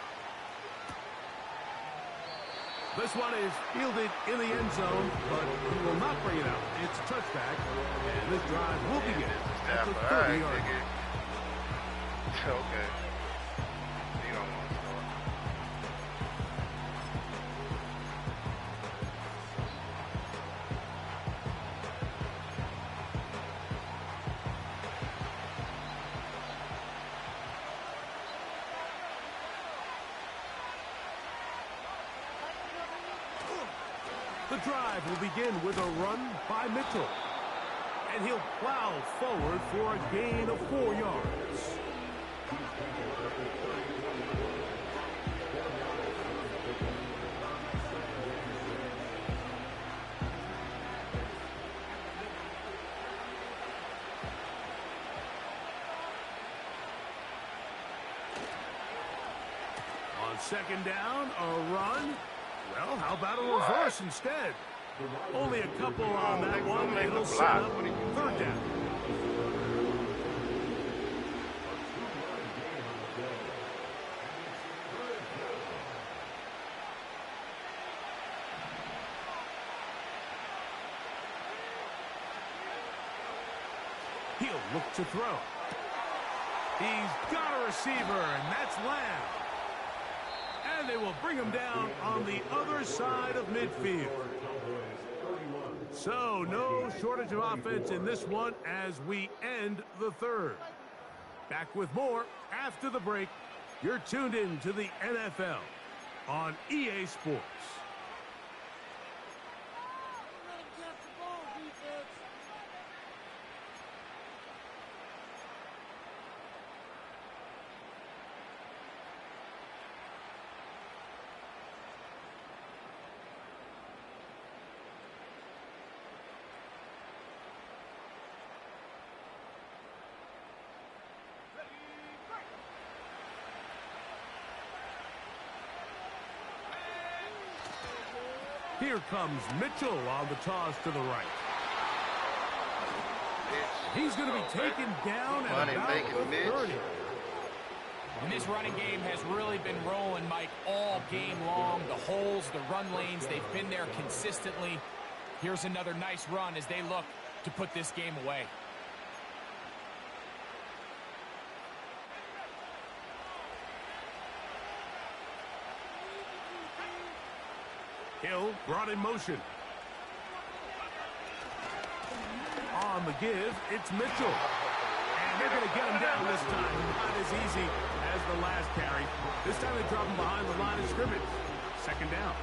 This one is fielded in the end zone, but he will not bring it out. It's a touchback, and this drive will begin at the 30-yard line. Okay. You don't want to start. The drive will begin with a run by Mitchell. And he'll plow forward for a gain of 4 yards. second down, a run. Well, how about a reverse instead? Only a couple on that one. It'll set up third down. He'll look to throw. He's got a receiver, and that's Lamb. And they will bring him down on the other side of midfield. So, no shortage of offense in this one as we end the third. Back with more after the break. You're tuned in to the NFL on EA Sports. Here comes Mitchell on the toss to the right. He's going to be taken down at about the 30. And this running game has really been rolling, Mike, all game long. The holes, the run lanes, they've been there consistently. Here's another nice run as they look to put this game away. Hill brought in motion. On the give, it's Mitchell. And they're going to get him down this time. Not as easy as the last carry. This time they drop him behind the line of scrimmage. Second down.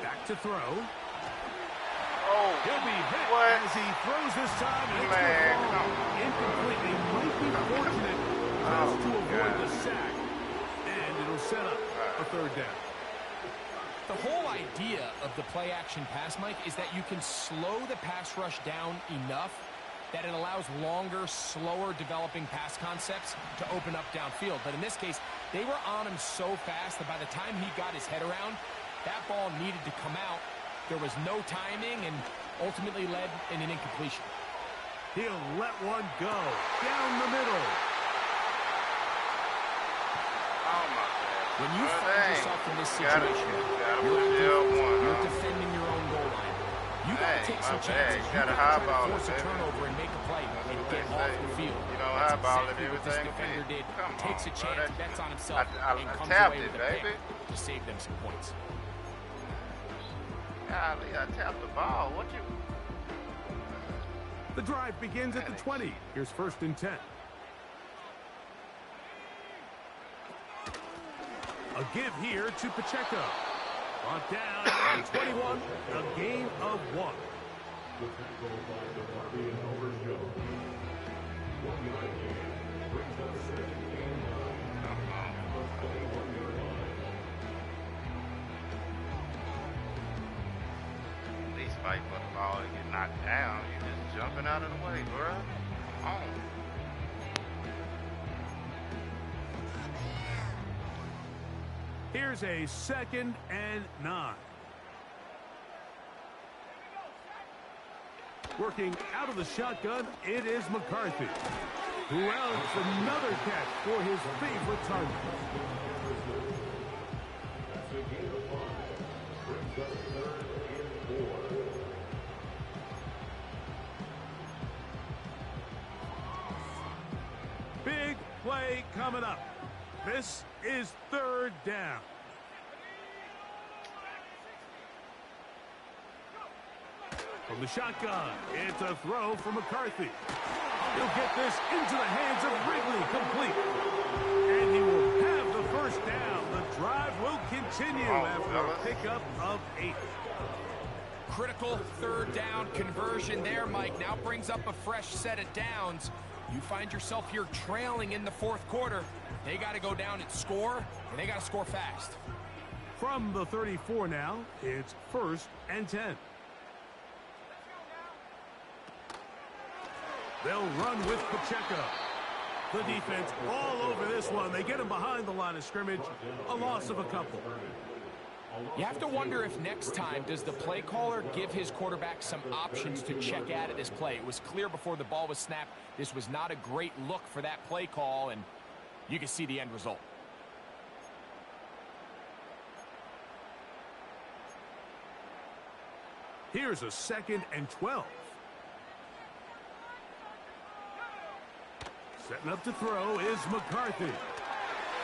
Back to throw. He'll be hit as he throws this time. And it's incomplete. They might be fortunate just to avoid the sack. And it'll set up a third down. The whole idea of the play-action pass, Mike, is that you can slow the pass rush down enough that it allows longer, slower developing pass concepts to open up downfield. But in this case, they were on him so fast that by the time he got his head around, that ball needed to come out. There was no timing and ultimately led in an incompletion. He'll let one go down the middle. Oh, my God. When you find yourself in this situation, you're defending your own goal line. You got to take some chances. You got to try to force a turnover and make a play and get off the field. That's exactly what this defender did. Takes a chance, bets on himself, and comes away with a pick to save them some points. Golly, I tapped the ball. What you? The drive begins at the 20. Here's first and 10. A give here to Pacheco. Brought down at 21. A gain of 1. The tackle by DeMarvin Overshow. 1 yard gain brings us second and 9 at the 21-yard line. At least fight for the ball and get knocked down. You're just jumping out of the way, bro. Come on. Here's a second and 9. Working out of the shotgun, it is McCarthy. Well, it's another catch for his favorite target. That's a gain of 5. Brings us third and 4. Big play coming up. This is third down. From the shotgun, it's a throw for McCarthy. He'll get this into the hands of Wrigley, complete. And he will have the first down. The drive will continue after a pickup of 8. Critical third down conversion there, Mike. Now brings up a fresh set of downs. You find yourself here trailing in the fourth quarter. They got to go down and score, and they got to score fast. From the 34 now, it's first and 10. They'll run with Pacheco. The defense all over this one. They get him behind the line of scrimmage. A loss of a couple. You have to wonder if next time, does the play caller give his quarterback some options to check out of this play? It was clear before the ball was snapped. This was not a great look for that play call, and you can see the end result. Here's a 2nd and 12. Setting up to throw is McCarthy.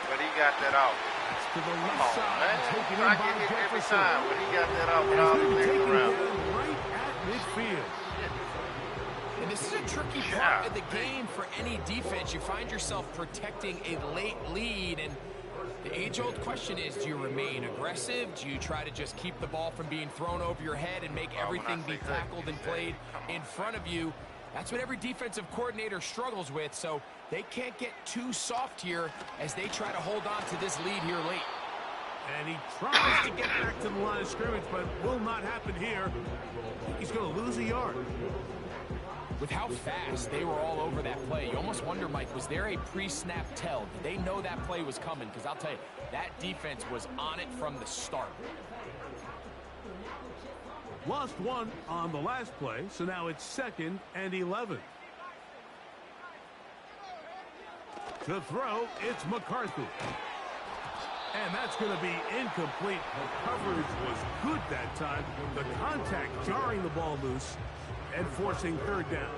But he got that out. That's to the Come left on, side. man. Taken in I by get hit every Jefferson. time, but he got that out And with all he's the going to be things taken around. down right at midfield. And this is a tricky part of the game for any defense. You find yourself protecting a late lead, and the age-old question is, do you remain aggressive? Do you try to just keep the ball from being thrown over your head and make everything be tackled and played in front of you? That's what every defensive coordinator struggles with, so they can't get too soft here as they try to hold on to this lead here late. And he tries to get back to the line of scrimmage, but will not happen here. He's going to lose a yard. With how fast they were all over that play, you almost wonder, Mike, was there a pre-snap tell? Did they know that play was coming? Because I'll tell you, that defense was on it from the start. Lost one on the last play, so now it's 2nd and 11. To throw, it's McCarthy. And that's going to be incomplete. The coverage was good that time. The contact jarring the ball loose and forcing 3rd down.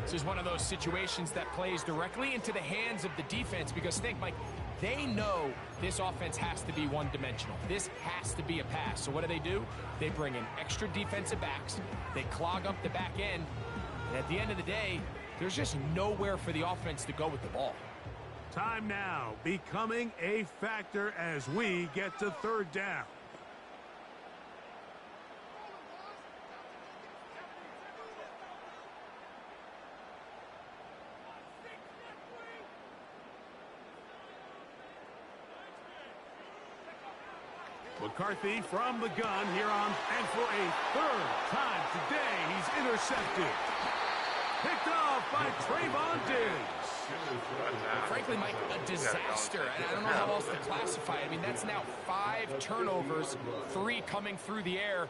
This is one of those situations that plays directly into the hands of the defense because think, Mike, they know this offense has to be one-dimensional. This has to be a pass. So what do? They bring in extra defensive backs. They clog up the back end. And at the end of the day, there's just nowhere for the offense to go with the ball. Time now becoming a factor as we get to 3rd down. McCarthy from the gun here on, and for a 3rd time today, he's intercepted. Picked off by Trayvon Diggs. Frankly, Mike, a disaster. And I don't know how else to classify it. I mean, that's now 5 turnovers, 3 coming through the air.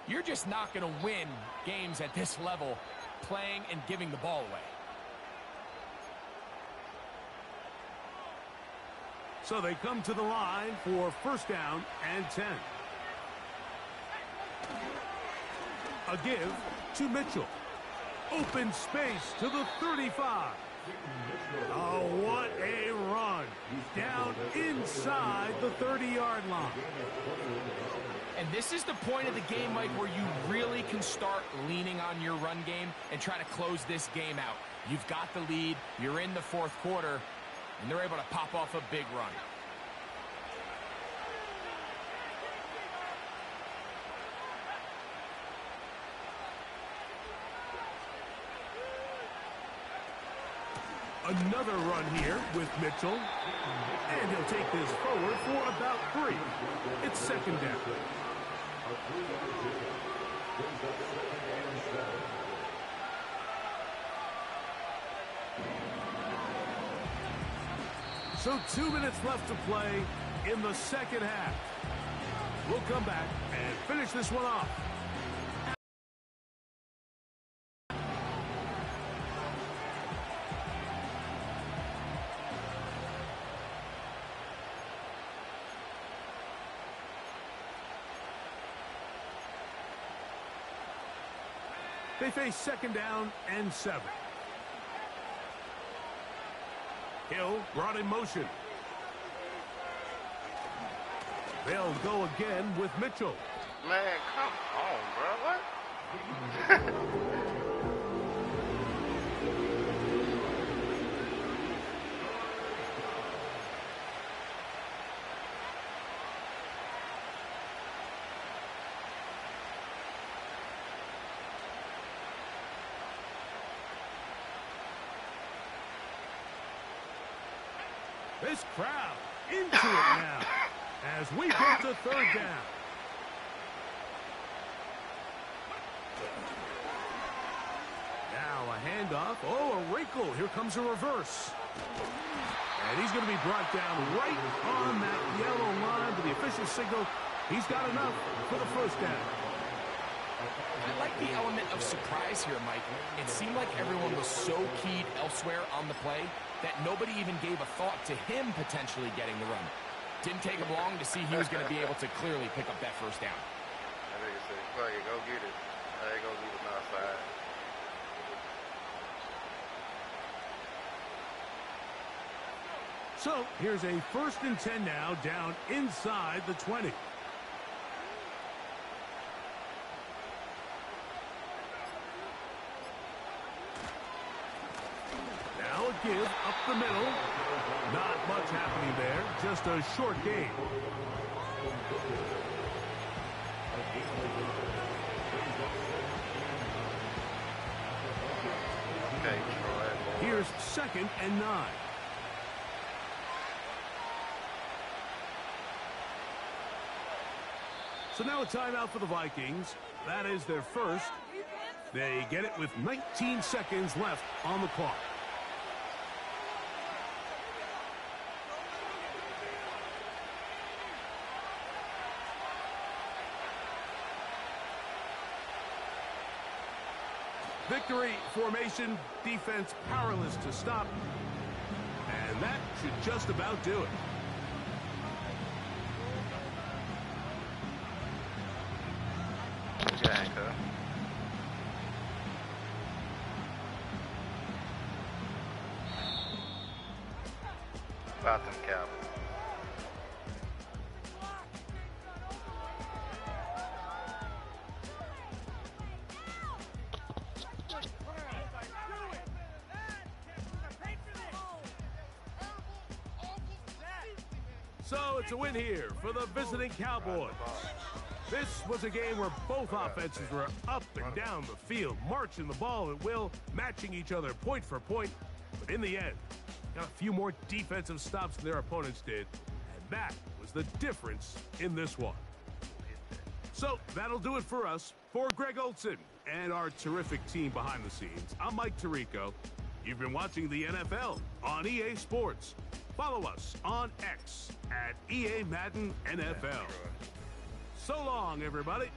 You're just not going to win games at this level playing and giving the ball away. So they come to the line for 1st down and 10. A give to Mitchell. Open space to the 35. Oh, what a run. Down inside the 30-yard line. And this is the point of the game, Mike, where you really can start leaning on your run game and try to close this game out. You've got the lead. You're in the 4th quarter. And they're able to pop off a big run. Another run here with Mitchell. And he'll take this forward for about 3. It's 2nd down. So 2 minutes left to play in the 2nd half. We'll come back and finish this one off. They face 2nd down and 7. Hill brought in motion. They'll go again with Mitchell. Man, come on, bro. What? This crowd into it now as we get to 3rd down. Now a handoff. Oh, a wrinkle. Here comes a reverse. And he's going to be brought down right on that yellow line to the official signal. He's got enough for the first down. I like the element of surprise here, Mike. It seemed like everyone was so keyed elsewhere on the play that nobody even gave a thought to him potentially getting the run. Didn't take him long to see he was going to be able to clearly pick up that first down. I think it said, play it, go get it. I ain't gonna leave him outside. So here's a 1st and 10 now, down inside the 20. Now a give up the middle. Not much happening there, just a short gain. Here's 2nd and 9. So now a timeout for the Vikings. That is their first. They get it with 19 seconds left on the clock. Victory formation, defense powerless to stop. And that should just about do it. Janka. About them Cowboys. So it's a win here for the visiting Cowboys. This was a game where both offenses were up and down the field, marching the ball at will, matching each other point for point. But in the end, got a few more defensive stops than their opponents did, and that was the difference in this one. So that'll do it for us. For Greg Olson and our terrific team behind the scenes, I'm Mike Tirico. You've been watching the NFL on EA Sports. Follow us on X at EA Madden NFL. So long, everybody.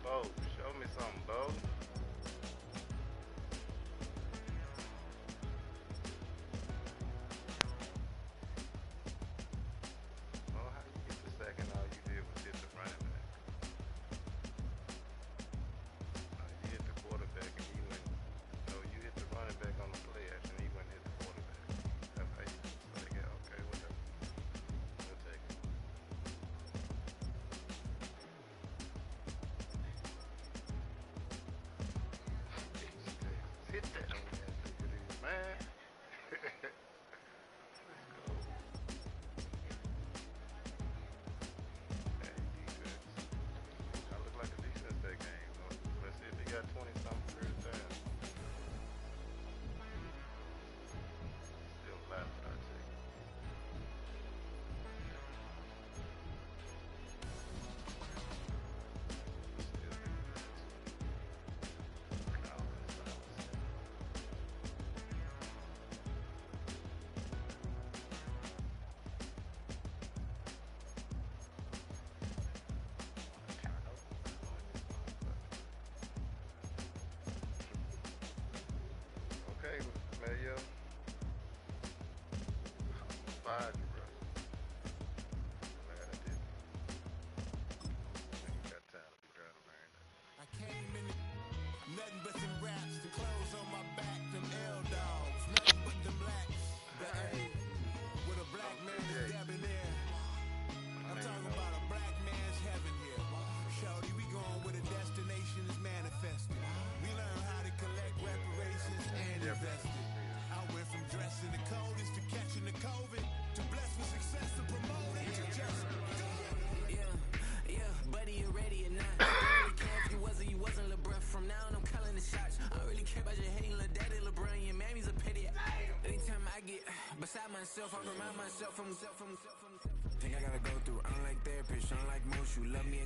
Bo, show me something, Bo. Oh, how you get the second? All you did was hit the running back. You hit the quarterback and he went. No, you hit the running back on the play action and he went and hit the quarterback. That's how you like it. Okay, whatever. We'll take it. Hit that on that thing, man. Let's go. Hey, defense. I look like a defense that game. Let's see if he got 20-something first down. Still flat, but I'll take it. Still defense. myself, I remind myself from. Think I gotta go through. I don't like therapists, I don't like most. You love me,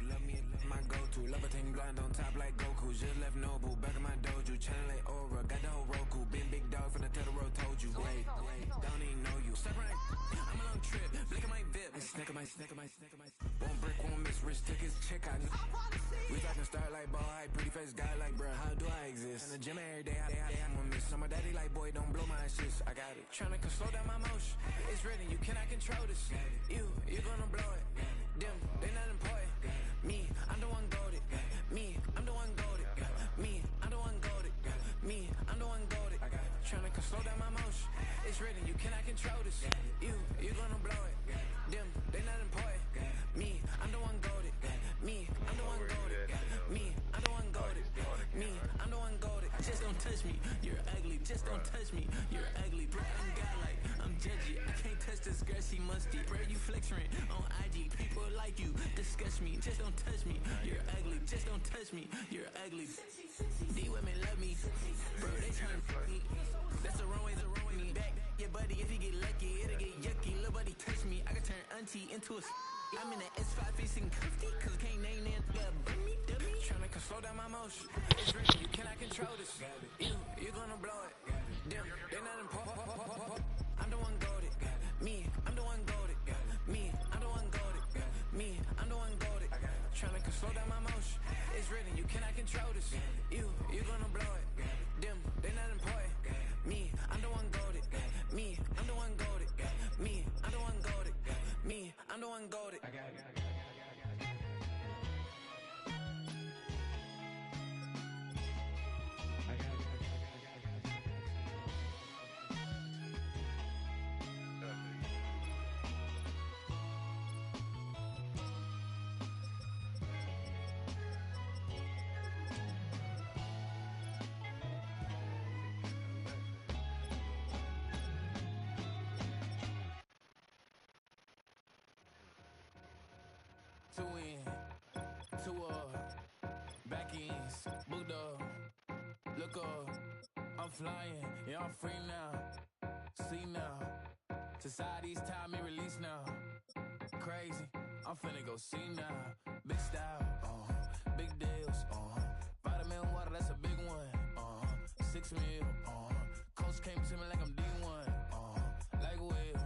my go-to. Love a thing blind on top like Goku. Just left Noble, back in my dojo. Channel like Aura, got the whole Roku. Been big dog from the Tether Road, told you. Wait, don't even know you. Step right, I'm a long trip. Blick at my VIP. Snack of my. One brick, one miss, rich tickets, check out. We talking start like ball hype, pretty face guy like bruh. How do I exist? In the gym every day, I'm a miss. So my daddy like, boy, don't blow my shit. I got it. Tryna slow down my motion. It's written, you cannot control this. You gonna blow it. Them, they not important. Me, I'm the one goated. Me, I'm the one goated. Me, I'm the one goated. Me, I'm the one goated. Tryna slow down my motion. It's written, you cannot control this. You gonna blow it. Them, they not important. Me, I'm the one goated. Me, I'm the one goated. Me, I'm the one goated. Me, I'm the one goated. Just don't touch me, you're ugly. Just don't touch me, you're ugly. Bro, I'm godlike, I'm judgy. I can't touch this girl, she musty. Bro, you flexing on IG. People like you disgust me. Just don't touch me, you're ugly. Just don't touch me, you're ugly. These women love me, bro. They trying to fuck me. That's the wrong way me back. Yeah, buddy, if you get lucky, it'll get yucky. Little buddy touch me, I can turn auntie into a. I'm in the S5 facing comfy, cause I can't name that. Dummy. Tryna slow down my motion. It's written, you cannot control this. You gonna blow it. Them, they not important. I'm the one goated. Me, I'm the one goated. Me, I'm the one goated. Me, I'm the one goated. Tryna slow down my motion. It's written, you cannot control this. You gonna blow it. Them, they not important. Me, I'm the one goated. Me, I'm the one goated. Me, I'm the one goated. Me, I'm the one goated. Two in, two up, back ends, booked up, look up, I'm flying, yeah, I'm free now, see now, society's time me release now, crazy, I'm finna go see now, big style, big deals, vitamin water, that's a big one, 6 mil, coach came to me like I'm D1, like Will,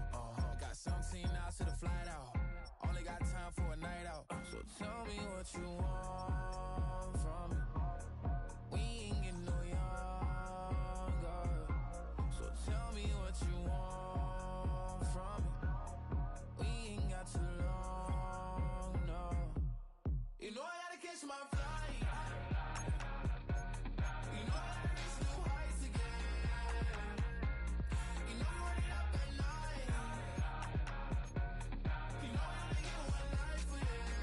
got 17 hours to the flight out. Only got time for a night out. So tell me what you want from me. We ain't getting no younger. So tell me what you want from me. We ain't got too long, no. You know I gotta catch my flight. You know I gotta reach new heights again. You know I run it up at night. You know I gotta get one life for this.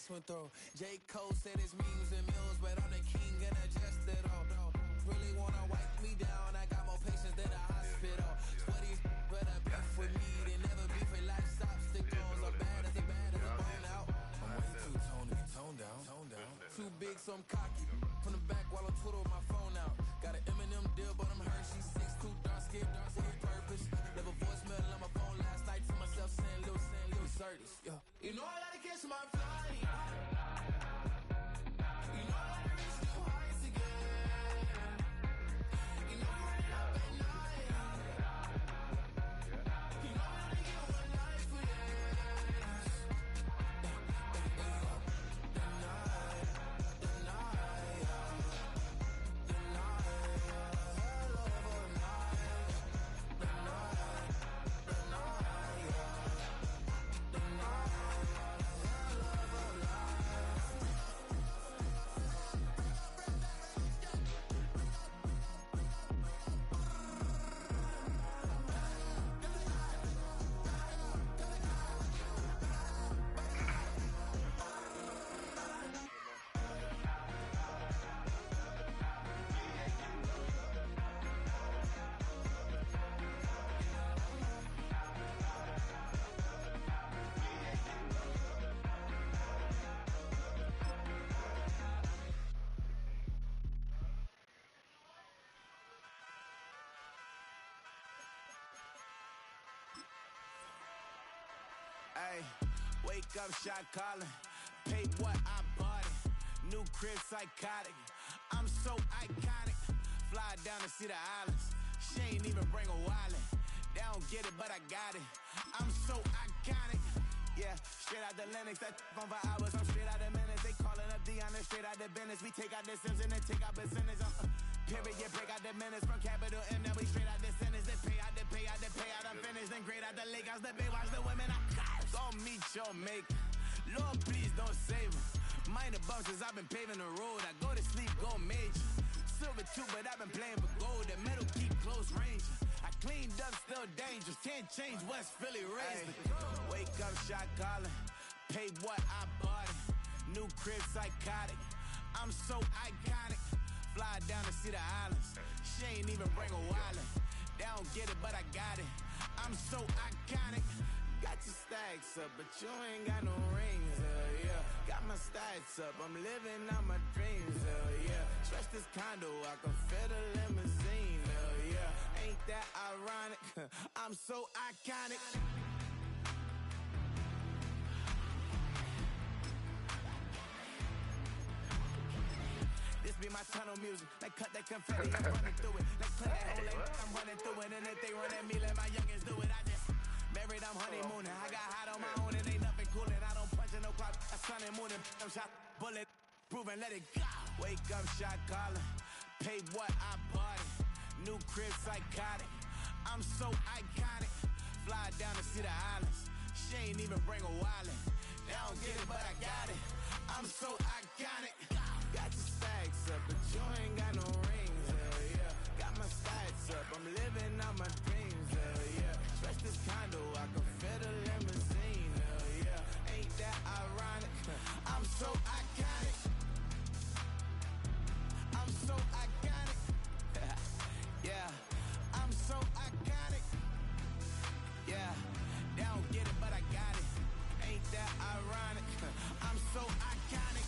Went through. J. Cole said it's memes and mills, but I'm the king and adjust it all. Really wanna wipe me down, I got more patience than a hospital. Sweaty, but I beef with me, they never beef with life's obstacles. I'm bad as a bone out. I'm way too toned to be toned down. Too big, so I'm cocky. From the back while I'm Twitter with my phone out. Got an Eminem deal, but I'm Hershey 6'2", dark skin, purpose. Never voicemail on my phone last night to myself saying Lil Certis. Yeah. You know I gotta catch my flight. You know I gotta reach new heights again. You know I run it up at night. You know I gotta get one life for this. The night, hell of a night. Ayy, wake up, shot calling. Paid what I bought it. New crib, psychotic. I'm so iconic. Fly down to see the islands. She ain't even bring a wallet. They don't get it, but I got it. I'm so iconic. Yeah, straight out the Lennox. That on for hours. I'm straight out the minutes. They calling up Dion and straight out the business. We take out the Sims and then take out percentage. Period, break out the minutes from capital M. Now we straight out the sentence. They pay out, they pay out, they pay out. I'm finished. Then grade out the lake house. The bay watch the women. I go meet your maker. Lord, please don't save her. Minor bumps as I've been paving the road. I go to sleep, go major. Silver too, but I've been playing for gold. The metal keep close range. I cleaned up, still dangerous. Can't change West Philly raised. Wake up, shot calling. Paid what I bought it. New crib, psychotic. I'm so iconic. Fly down to see the islands. She ain't even bring a wallet. They don't get it, but I got it. I'm so iconic. Got your stacks up, but you ain't got no rings, yeah. Got my stacks up, I'm living out my dreams, yeah. Stretch this condo, I can fit a limousine, yeah. Ain't that ironic? I'm so iconic. This be my tunnel music. Like cut that confetti, I'm running through it. Like clear that whole lane, I'm running through it. And if they run at me, let my youngins do it. I just married, I'm honeymooning. I got hot on my own and ain't nothing coolin'. I don't punch in no clock. I sun and moon and I'm shot bullet. Proven, let it go. Wake up, shot calling. Paid what I bought it. New crib, psychotic. I'm so iconic. Fly down to see the islands. She ain't even bring a wallet. They don't get it, but I got it. I'm so iconic. Got your stacks up, but you ain't got no rings, yeah. Got my stacks up, I'm living out my dreams, yeah. Stretch this condo, I can fit a limousine, yeah. Ain't that ironic? I'm so iconic. I'm so iconic. Yeah, I'm so iconic. Yeah, they don't get it, but I got it. Ain't that ironic? I'm so iconic.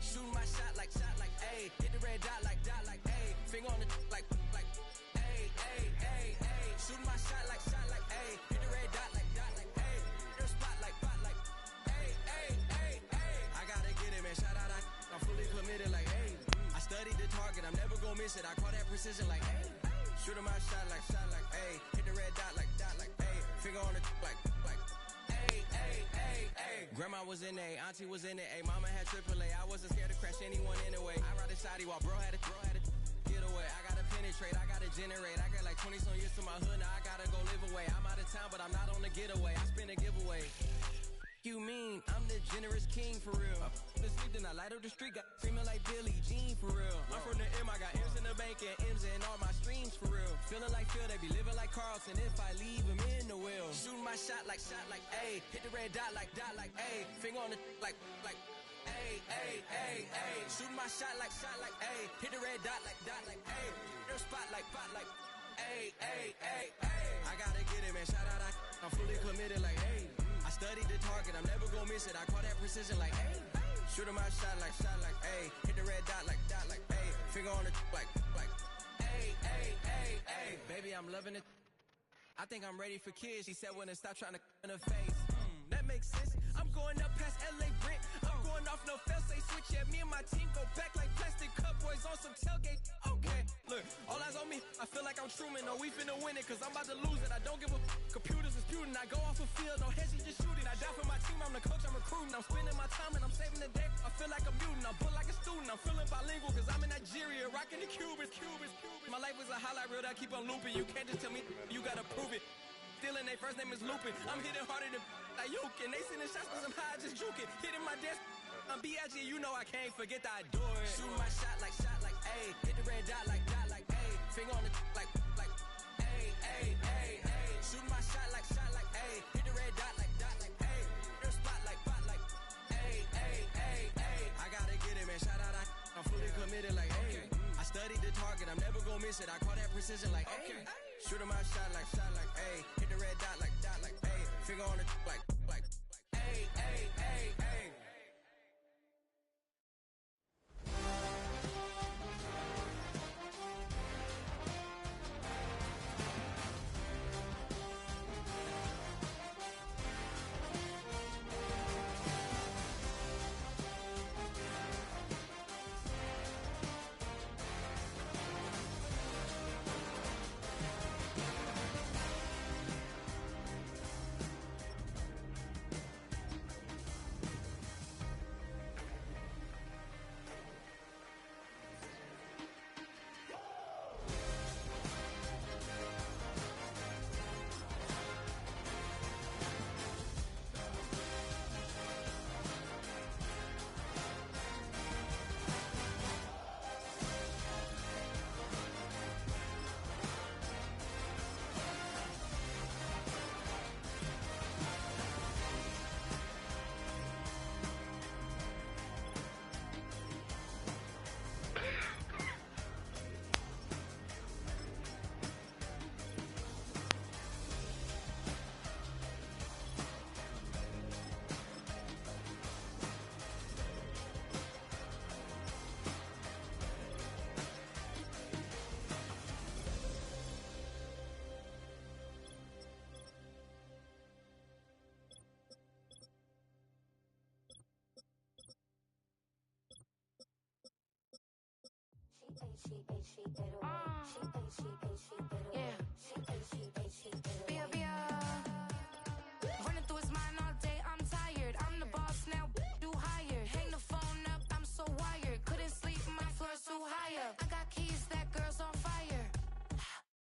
Shooting my shot like, ayy. Hit the red dot like, ayy. Finger on the like, ayy, ayy, ayy, ayy. Shooting my shot like, ayy. Hit the red dot like, ayy. Your spot like, ayy, ayy, ayy, ayy. I gotta get it, man. Shout out, I'm fully committed like, ayy. I studied the target, I'm never gonna miss it. I call that precision like, ayy. Shooting my shot like, ayy. Hit the red dot like, ayy. Finger on the like, ayy, ayy, ayy, ayy. Grandma was in A, auntie was in it, ayy. Mama had AAA, I wasn't scared to crash anyone anyway. I ride a shotty while bro had to get away. I gotta penetrate, I gotta generate. I got like 20 some years to my hood, now I gotta go live away. I'm out of town, but I'm not on the getaway. I spin a giveaway. You mean I'm the generous king for real? The sleep, then I light up the street, got screaming like Billie Jean for real. I'm from the M, I got M's in the bank and M's in all my streams for real. Feeling like Phil, they be living like Carlson if I leave him in the will. Shooting my shot like, ayy. Hit the red dot like, ayy. Finger on the like, ayy, ayy, ayy, ayy. Shooting my shot like, ayy. Hit the red dot like, ayy. Your spot like, ayy, ayy, ayy, ayy. I gotta get it, man. Shout out, I'm fully committed like, ayy. I studied the target, I'm never gonna miss it. I call that precision like, ayy. Shooting my shot like, ayy. Hit the red dot like, ayy. Finger on the like, ayy, ayy, ayy, ayy. Baby, I'm loving it. I think I'm ready for kids. She said when to stop trying to in her face. That makes sense. I'm going up past LA Brent. I'm going off no fail, say switch. Yeah, me and my team go back like plastic cup boys on some tailgate. Okay, look, all eyes on me. I feel like I'm Truman. No, we finna win it, cause I'm about to lose it. I don't give a computers is putin'. I go off the field, no heads, just shooting. I die for my team, I'm the coach, I'm recruiting. I'm spending my time and I'm saving the day. I feel like a mutant, I'm built like a student. I'm feeling bilingual, cause I'm in Nigeria, rocking the Cubans. My life is a highlight reel that I keep on looping. You can't just tell me, you gotta prove it. Stealing, their first name is Lupin. I'm hitting harder than Ayuk, and they sending shots cause I'm high, just juking. Hitting my desk, I'm B.I.G., you know I can't forget that I do it. Shooting my shot like, ayy. Hit the red dot like, Finger on the like, ayy, ayy, ayy, ayy. Shoot my shot like, ayy. Hit the red dot like, ayy. Your spot like, ayy, ayy, ayy, ayy. I gotta get it, man. Shout out, I'm fully committed like, ayy. I studied the target, I'm never gonna miss it. I call that precision like, ayy. Shoot my shot like, ayy. Hit the red dot like, ayy. Finger on the like, ayy, ayy, ayy, ayy. Running through his mind all day, I'm tired. I'm the boss now, do higher. Hang the phone up, I'm so wired. Couldn't sleep, my floor's too higher. I got keys, that girl's on fire.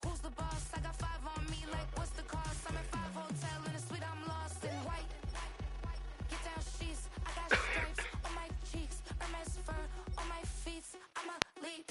Who's the boss? I got 5 on me, like what's the cost? I'm at 5 hotel in a suite, I'm lost in white. Get down sheets, I got stripes on my cheeks, Hermes fur on my feet. I'm a leap.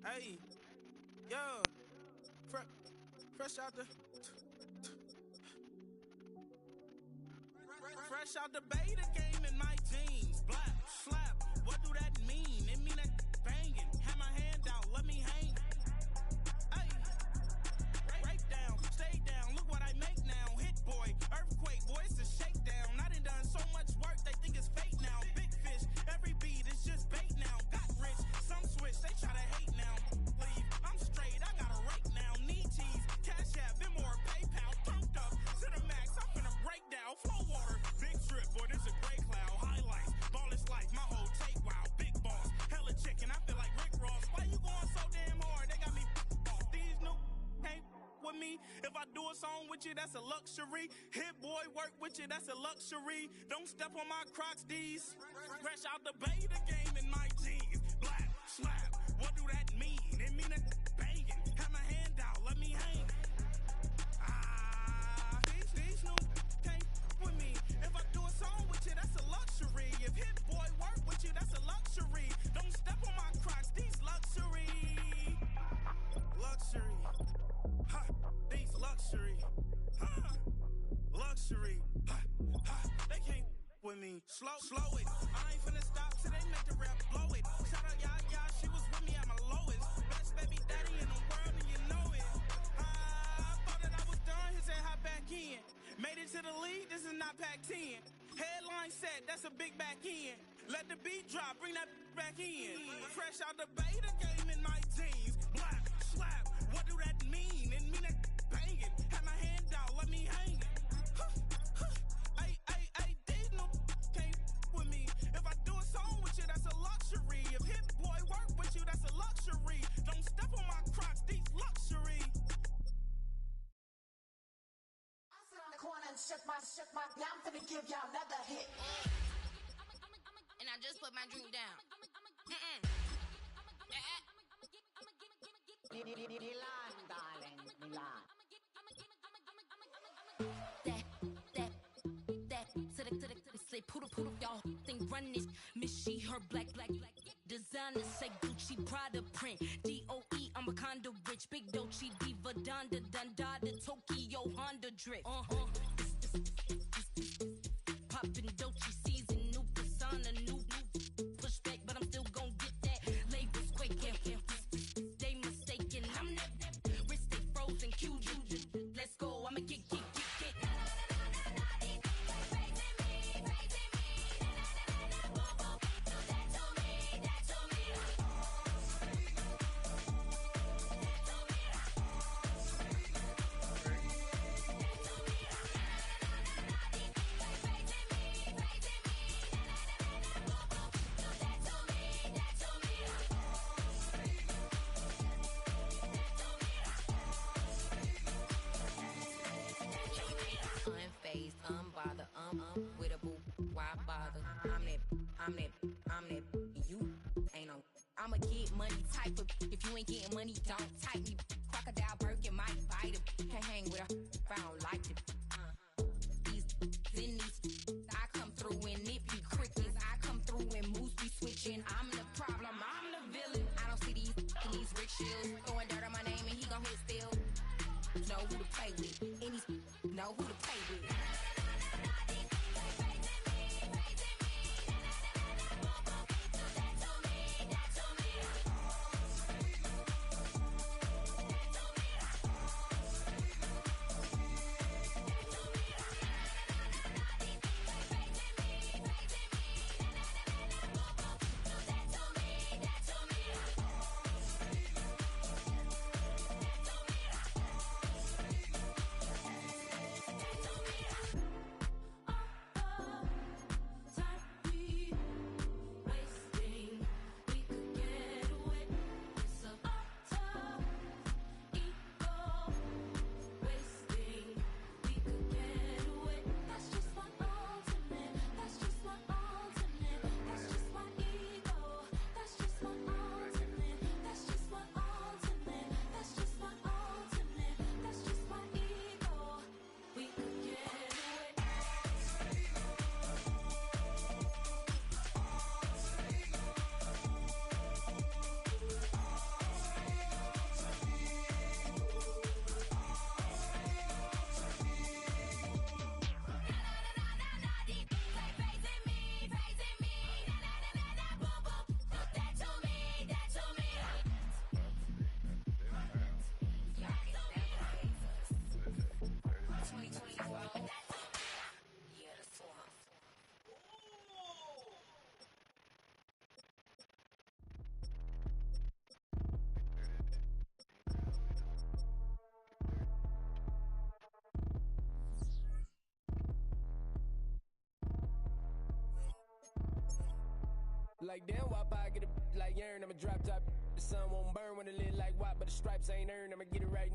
Hey, yo, fresh out the beta game in my jeans. Black slap, what do that mean? It mean that banging. Have my hand out, let me hang. Hey, break down, stay down. Look what I make now. Hit boy, earthquake, boy, it's a shakedown. I done so much work, they think it's fake now. Big fish, every beat is just bait now. Got rich, some switch, they try to hate now. Leave, I'm straight, I got a rake now. Need tease, cash app, Venmo or PayPal. Pumped up, to the max, I'm finna break down. Flow water, big trip, boy, this a gray cloud. Highlights, ball is like a song with you, that's a luxury. Hit boy work with you, that's a luxury. Don't step on my Crocs, D's. Fresh out the beta game in my jeans. Black, slap, what do that mean? It mean that banging. Have my hand out, let me hang. These new can't with me. If I do a song with you, that's a luxury. If hit boy work with you, that's a luxury. Don't step on my Crocs, these luxury. Luxury. Ha, these luxury. Ha, luxury. Ha, ha, they can't with me. Slow it. I ain't finna stop till they make the rap blow it. Shout out y'all, she was with me at my lowest. Best baby daddy in the world and you know it. I thought that I was done, he said hop back in. Made it to the league, this is not Pac-10. Headline set, that's a big back end. Let the beat drop, bring that back in. Fresh out the beta game in my jeans. Black, slap, what do that mean? It mean that banging. Have my hand out, let me hang it. Ay, these no can't with me. If I do a song with you, that's a luxury. If hit boy work with you, that's a luxury. Don't step on my Crocs, these luxury. Corner and shook my, now I'm finna give y'all another hit. And I just put my drink down. Milan, darling, Milan. That, to the, say, poodle, y'all think run this. Miss she, her black. Designer say Gucci, Prada print. DOE, I'm a condo rich. Big Dolce, Diva, Donda, Tokyo, Honda drip. Poppin' Dolce season, new persona, new pushback, but I'm still gon' get that. Labels quaking, they mistaken. I'm that wrist stay frozen, QG. Let's go, I'ma get. Unfazed, unbothered, with a boo, why bother? I'm that, you ain't on. I'm a get money type of, if you ain't getting money, don't type me. Crocodile Birkin might bite him. Can't hang with her if I don't like them. These, I come through and it be crickets. I come through and moves be switching. I'm the problem, I'm the villain. I don't see these Rick Shields throwing dirt on my name and he gon' hit still. Know who to play with, and these know who to play with. Like damn, why I get a like urn? I'ma drop top. The sun won't burn when it lit like white, but the stripes ain't earned. I'ma get it right now.